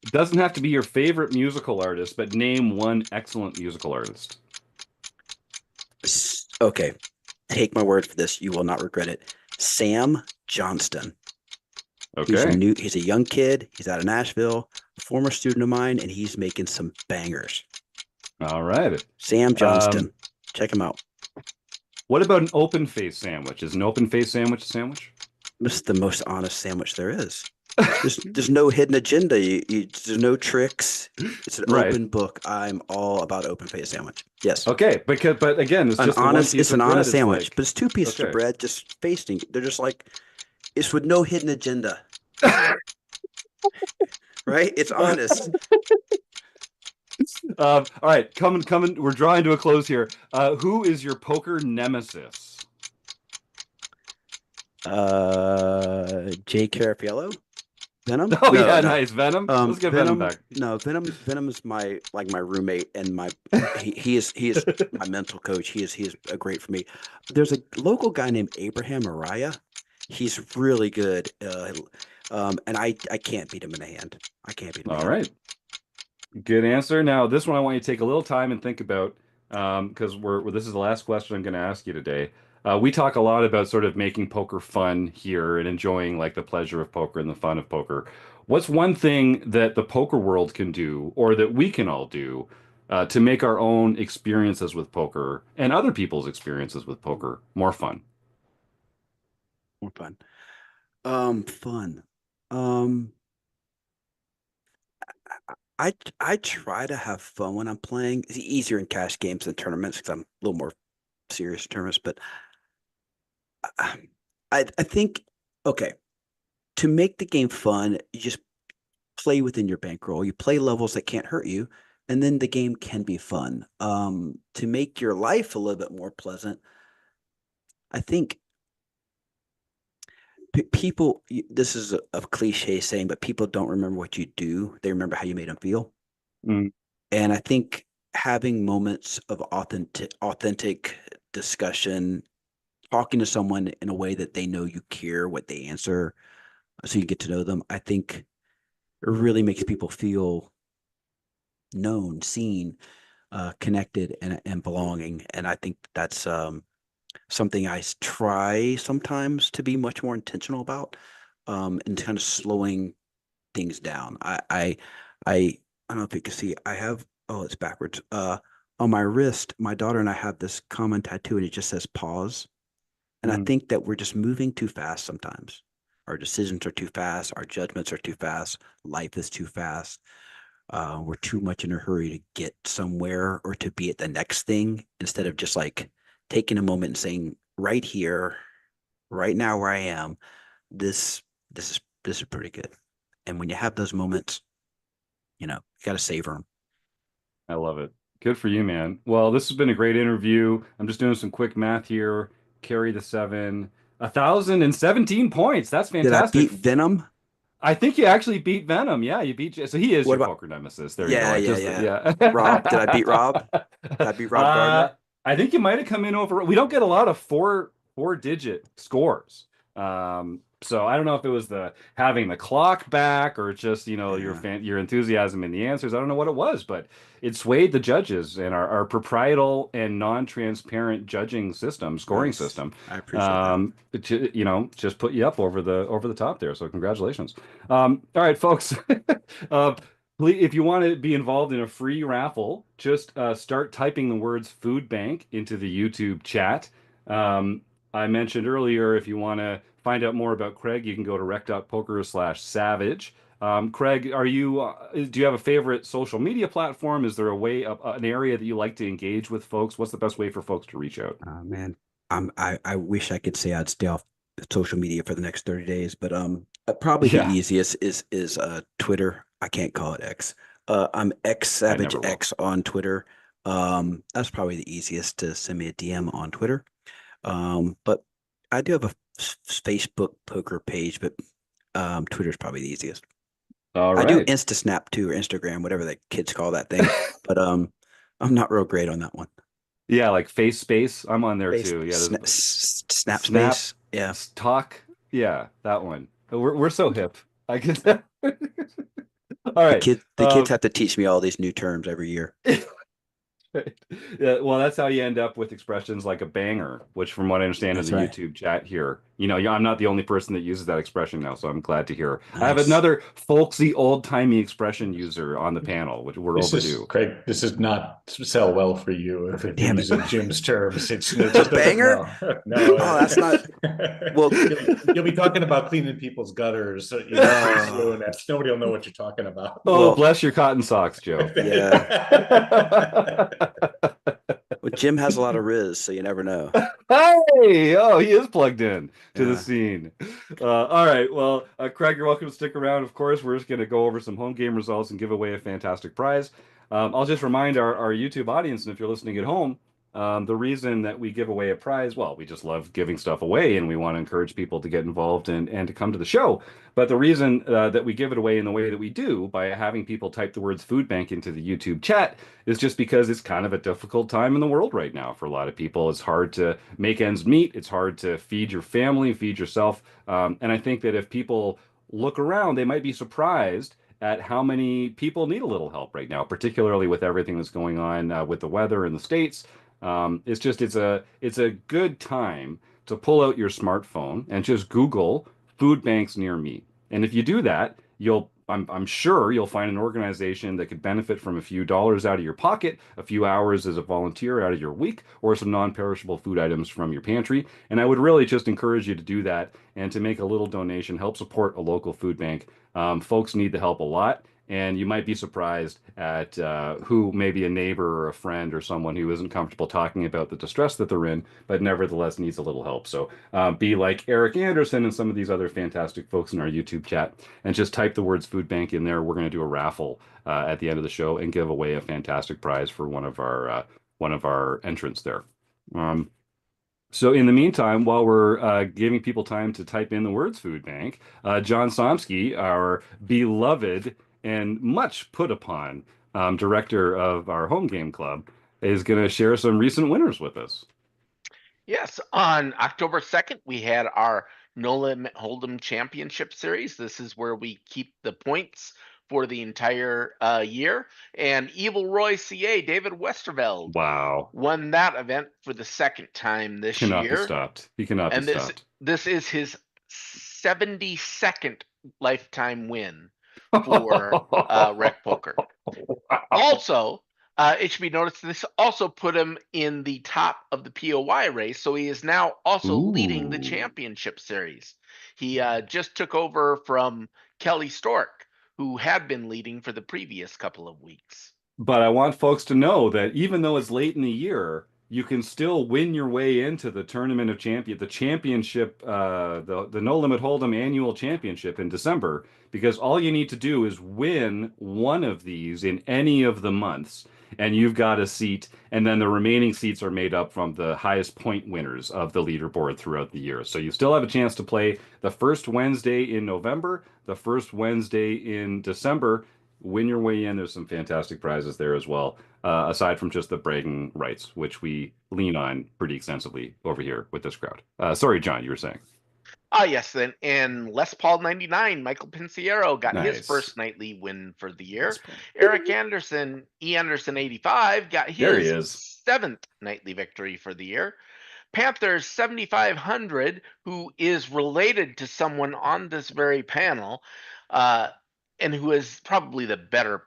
It doesn't have to be your favorite musical artist, but name one excellent musical artist. Okay, take my word for this. You will not regret it. Sam Johnston. Okay. He's a young kid. He's out of Nashville, former student of mine, and he's making some bangers. All right. Sam Johnston. Check him out. What about an open face sandwich? Is an open face sandwich a sandwich? This is the most honest sandwich there is. There's no hidden agenda. There's no tricks. It's an open book. I'm all about open face sandwich. Yes. Okay, but again, it's just it's an honest sandwich, but it's two pieces of bread just facing. They're just like it's with no hidden agenda. Right? It's honest. All right, coming. We're drawing to a close here. Who is your poker nemesis? Jay Carafiello. Venom? Oh no, yeah, no. Nice. Venom. Let's get Venom back. No, Venom is my roommate and my he is my mental coach. He is great for me. There's a local guy named Abraham Araya. He's really good. And I can't beat him in a hand. I can't beat him. All right. Good answer. Now this one I want you to take a little time and think about because this is the last question I'm going to ask you today. We talk a lot about sort of making poker fun here and enjoying like the pleasure of poker and the fun of poker. What's one thing that the poker world can do or that we can all do to make our own experiences with poker and other people's experiences with poker more fun? More fun. I try to have fun when I'm playing. It's easier in cash games than tournaments because I'm a little more serious in tournaments, but I think, okay, to make the game fun, you just play within your bankroll. You play levels that can't hurt you, and then the game can be fun. To make your life a little bit more pleasant, I think people. This is a cliche saying, but people don't remember what you do; they remember how you made them feel. Mm. And I think having moments of authentic discussion, talking to someone in a way that they know you care what they answer, so you get to know them, I think it really makes people feel known, seen, connected, and belonging. And I think that's something I try sometimes to be much more intentional about, and kind of slowing things down. I don't know if you can see. I have, oh, it's backwards. On my wrist, my daughter and I have this common tattoo, and it just says pause. And I Mm. think that we're just moving too fast sometimes. Our decisions are too fast. Our judgments are too fast. Life is too fast. We're too much in a hurry to get somewhere or to be at the next thing instead of just like taking a moment and saying, right here, right now where I am, this this is pretty good. And when you have those moments, you got to savor them. I love it. Good for you, man. Well, this has been a great interview. I'm just doing some quick math here. Carry the seven. 1,017 points. That's Did I fantastic. beat Venom? I think you actually beat Venom. Yeah, you beat. So he is What your about? poker nemesis. There you go. Yeah, I yeah, just yeah. yeah. Rob, did I beat Rob? Did I beat Rob Gardner? I think you might have come in over. We don't get a lot of four digit scores. So I don't know if it was the having the clock back or just Yeah, your enthusiasm in the answers. I don't know what it was, but it swayed the judges and our proprietal and non-transparent judging system, scoring nice. system. I appreciate that. Just put you up over the top there. So congratulations. All right, folks. uh, Please, if you want to be involved in a free raffle, just start typing the words food bank into the YouTube chat. Um, I mentioned earlier, if you want to find out more about Craig, you can go to rec.poker/savage. Craig, do you have a favorite social media platform? Is there an area that you like to engage with folks? What's the best way for folks to reach out? Man, I wish I could say I'd stay off social media for the next 30 days, but probably the Yeah, easiest is Twitter. I can't call it X. I'm X I Savage never will. X on Twitter. That's probably the easiest to send me a DM on Twitter. But I do have a Facebook poker page, but Twitter's probably the easiest. All I do right. InstaSnap too, or Instagram, whatever the kids call that thing. But I'm not real great on that one. Yeah, like Face Space. I'm on there Space, too. Yeah, there's snap Snap, space. Yeah. Talk. Yeah, that one. We're so hip. I guess. All right. The kids have to teach me all these new terms every year. Yeah, well, that's how you end up with expressions like a banger, which, from what I understand in That's the right. YouTube chat here, I'm not the only person that uses that expression now, so I'm glad to hear. I have Nice. another folksy, old-timey expression user on the panel, which we're This is overdue. Craig. This is not sell well for you if you're Damn it. using Jim's terms. It A just doesn't banger? know. No, Oh, that's not. Well, you'll be talking about cleaning people's gutters, pretty soon. Nobody will know what you're talking about. Oh, well, bless your cotton socks, Joe. yeah. Well, Jim has a lot of Riz, so you never know. Hey, oh, he is plugged in to the Yeah. scene. All right, well, Craig, you're welcome to stick around. Of course, we're just going to go over some home game results and give away a fantastic prize. I'll just remind our YouTube audience, and if you're listening at home, the reason that we give away a prize, well, we just love giving stuff away, and we want to encourage people to get involved and to come to the show. But the reason that we give it away in the way that we do, by having people type the words food bank into the YouTube chat, is just because it's kind of a difficult time in the world right now for a lot of people. It's hard to make ends meet. It's hard to feed your family, feed yourself. And I think that if people look around, they might be surprised at how many people need a little help right now, particularly with everything that's going on with the weather in the States. It's a good time to pull out your smartphone and just Google food banks near me. And if you do that, I'm sure you'll find an organization that could benefit from a few dollars out of your pocket, a few hours as a volunteer out of your week, or some non-perishable food items from your pantry. And I would really just encourage you to do that and to make a little donation, help support a local food bank. Folks need the help a lot. And you might be surprised at who maybe a neighbor or a friend or someone who isn't comfortable talking about the distress that they're in, but nevertheless needs a little help. So be like Eric Anderson and some of these other fantastic folks in our YouTube chat and just type the words food bank in there. We're going to do a raffle at the end of the show and give away a fantastic prize for one of our entrants there. So in the meantime, while we're giving people time to type in the words food bank, John Somsky, our beloved and much put upon director of our home game club, is going to share some recent winners with us. Yes, on October 2nd, we had our No Limit Hold'em Championship Series. This is where we keep the points for the entire year. And Evil Roy CA, David Westerveld, Wow. won that event for the second time this Cannot be year. stopped. He cannot And be stopped. this is his 72nd lifetime win for RecPoker. Also, it should be noticed this also put him in the top of the POY race, so he is now also leading the Ooh. championship series. He just took over from Kelly Stork, who had been leading for the previous couple of weeks. But I want folks to know that even though it's late in the year, you can still win your way into the Tournament of Champions, the championship, the No Limit Hold'em annual championship in December, because all you need to do is win one of these in any of the months, and you've got a seat, and then the remaining seats are made up from the highest point winners of the leaderboard throughout the year. So you still have a chance to play the first Wednesday in November, the first Wednesday in December. Win your way in. There's some fantastic prizes there as well, aside from just the bragging rights, which we lean on pretty extensively over here with this crowd. Sorry, John, you were saying. Yes, then and Les Paul 99, Michael Pinciero got his Nice. first nightly win for the year. Les Paul. Eric Anderson, Anderson 85, got There he his is. 7th nightly victory for the year. Panthers 7500, who is related to someone on this very panel, and who is probably the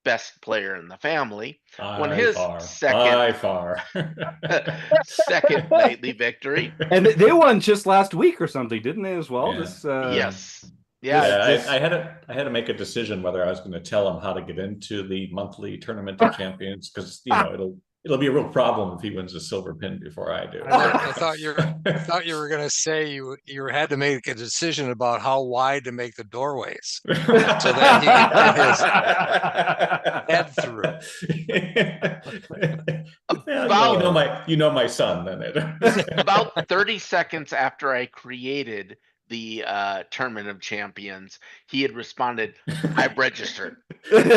best player in the family, won his second nightly victory. And they won just last week or something, didn't they as well? Yeah. This Yes. I had to make a decision whether I was going to tell him how to get into the monthly Tournament of Champions, because it'll be a real problem if he wins a silver pin before I do. I thought you were going to say you had to make a decision about how wide to make the doorways so that he could get his head through. My son. Then About 30 seconds after I created the Tournament of Champions, he had responded, "I've registered." So he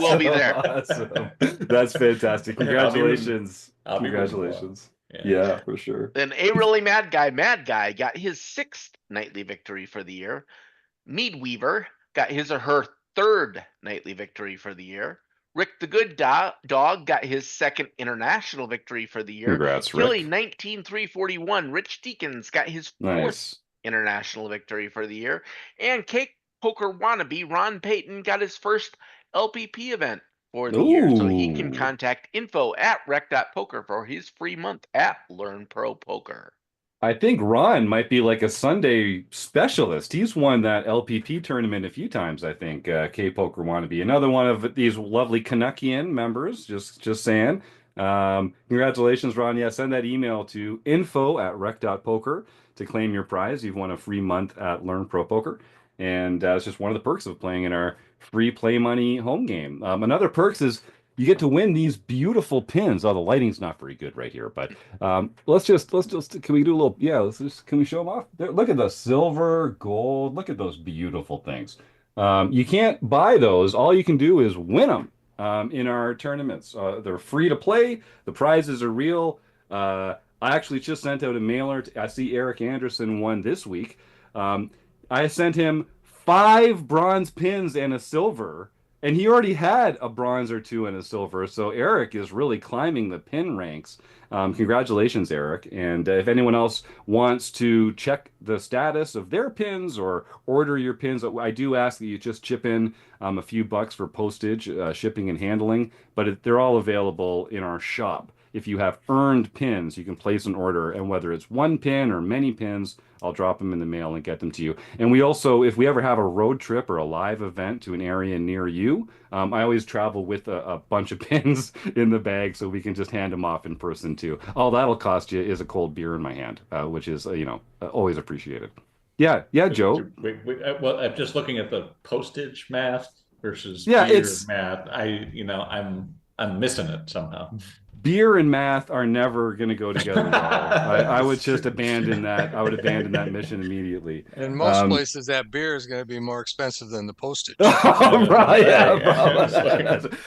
will be there. Awesome. That's fantastic. Congratulations. Congratulations. Yeah, for sure. Then A Really Mad Guy got his 6th nightly victory for the year. Mead Weaver got his or her 3rd nightly victory for the year. Rick the Good Dog got his 2nd international victory for the year. Congrats, Rick. Gilly 19341, Rich Deakins got his 4th international victory for the year. And Cake Poker wannabe Ron Payton got his first LPP event for the year. So he can contact info@rec.poker for his free month at Learn Pro Poker. I think Ron might be like a Sunday specialist. He's won that LPP tournament a few times, I think. K-Poker wannabe. Another one of these lovely Canuckian members, just saying. Congratulations, Ron. Yeah, send that email to info@rec.poker to claim your prize. You've won a free month at Learn Pro Poker. And it's just one of the perks of playing in our free play money home game. Another perks is you get to win these beautiful pins. Oh, the lighting's not very good right here, but let's just can we do a little? Yeah, can we show them off? Look at the silver, gold. Look at those beautiful things. You can't buy those. All you can do is win them in our tournaments. They're free to play. The prizes are real. I actually just sent out a mailer. I see Eric Anderson won this week. I sent him 5 bronze pins and a silver, and he already had a bronze or 2 and a silver. So Eric is really climbing the pin ranks. Congratulations, Eric. And if anyone else wants to check the status of their pins or order your pins, I do ask that you just chip in a few bucks for postage, shipping and handling, but they're all available in our shop. if you have earned pins, you can place an order, and whether it's one pin or many pins, I'll drop them in the mail and get them to you. And we also, if we ever have a road trip or a live event to an area near you, I always travel with a bunch of pins in the bag so we can just hand them off in person too. All that'll cost you is a cold beer in my hand, which is, always appreciated. Yeah, Joe. Well, I'm just looking at the postage math versus beer it's math. I'm missing it somehow. Beer and math are never going to go together well. I would just abandon that. I would abandon that mission immediately. In most places, that beer is going to be more expensive than the postage. Right, yeah.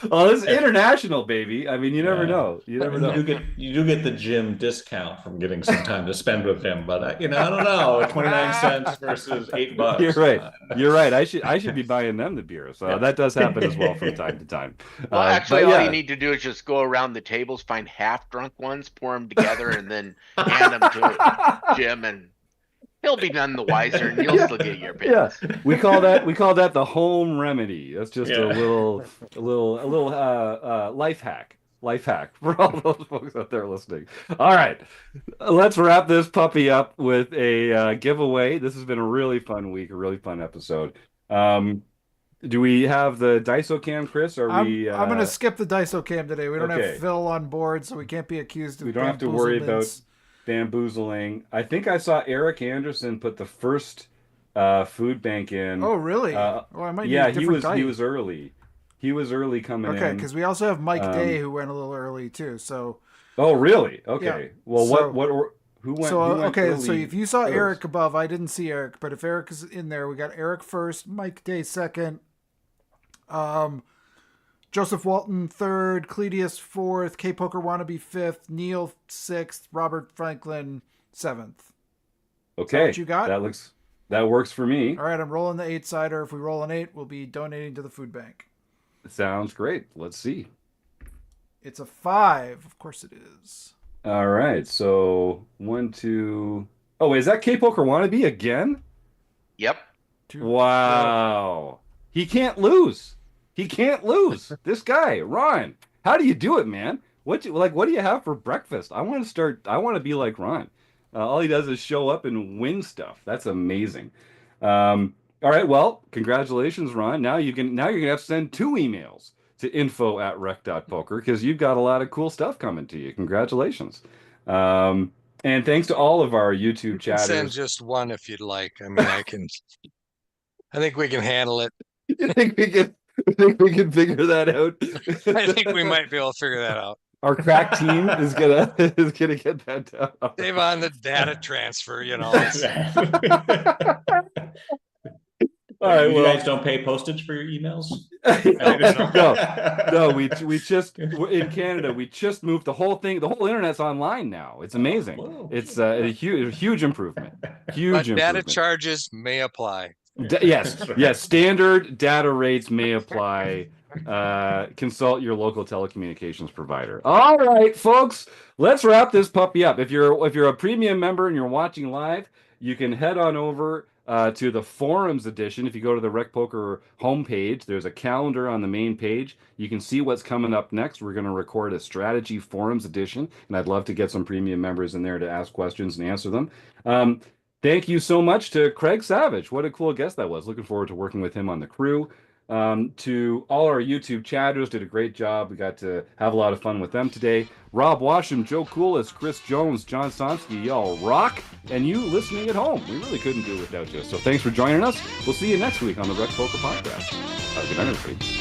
Well, this is international, baby. I mean, you never know. You never know. You do get the gym discount from getting some time to spend with him, but I don't know, 29 cents versus $8. You're right. You're right. I should be buying them the beer. So that does happen as well from time to time. Well, actually, all you need to do is just go around the tables, find half-drunk ones, pour them together, and then hand them to Jim, and he'll be none the wiser, and you'll still get your pins. Yeah, we call that the home remedy. That's just a little life hack for all those folks out there listening. All right, let's wrap this puppy up with a giveaway. This has been a really fun week, a really fun episode. Do we have the Daiso cam, Chris? I'm going to skip the Daiso cam today. We don't have Phil on board, so we can't be accused of We don't have to worry about bamboozling. I think I saw Eric Anderson put the first food bank in. Oh, really? I might need a different he was early. He was early coming in. Okay, because we also have Mike Day who went a little early too. So. Oh, really? Okay. Yeah. Well, so, who went? So if you saw Eric above, I didn't see Eric, but if Eric is in there, we got Eric first, Mike Day second. Joseph Walton third, Cledius fourth, K-Poker Wannabe fifth, Neil sixth, Robert Franklin seventh. Okay, what you got? That works for me. All right, I'm rolling the 8-sider. If we roll an 8, we'll be donating to the food bank. Sounds great. Let's see. It's a 5. Of course it is. All right, so 1, 2. Oh, wait, is that K-Poker Wannabe again? Yep. 2. Wow. He can't lose. He can't lose. This guy, Ron. How do you do it, man? What do you have for breakfast? I want to be like Ron. All he does is show up and win stuff. That's amazing. All right, well, congratulations, Ron. Now you're gonna have to send 2 emails to info@rec.poker because you've got a lot of cool stuff coming to you. Congratulations. And thanks to all of our YouTube chatters. Send just one if you'd like. I mean, I think we can handle it. You think we can figure that out? I think we might be able to figure that out. Our crack team is gonna get that down. Save on the data transfer, All right, you guys don't pay postage for your emails? No, we just in Canada we just moved the whole thing. The whole internet's online now. It's amazing. Whoa. It's a huge improvement. Data charges may apply. Yes. Standard data rates may apply. Consult your local telecommunications provider. All right, folks, let's wrap this puppy up. If you're a premium member and you're watching live, you can head on over to the forums edition. If you go to the RecPoker homepage, there's a calendar on the main page. You can see what's coming up next. We're going to record a strategy forums edition, and I'd love to get some premium members in there to ask questions and answer them. Thank you so much to Craig Savage. What a cool guest that was. Looking forward to working with him on the crew. To all our YouTube chatters, did a great job. We got to have a lot of fun with them today. Rob Washam, Joe Coolis, Chris Jones, John Sonsky, y'all rock. And you listening at home. We really couldn't do it without you. So thanks for joining us. We'll see you next week on the RecPoker Podcast. Have a good night, everybody.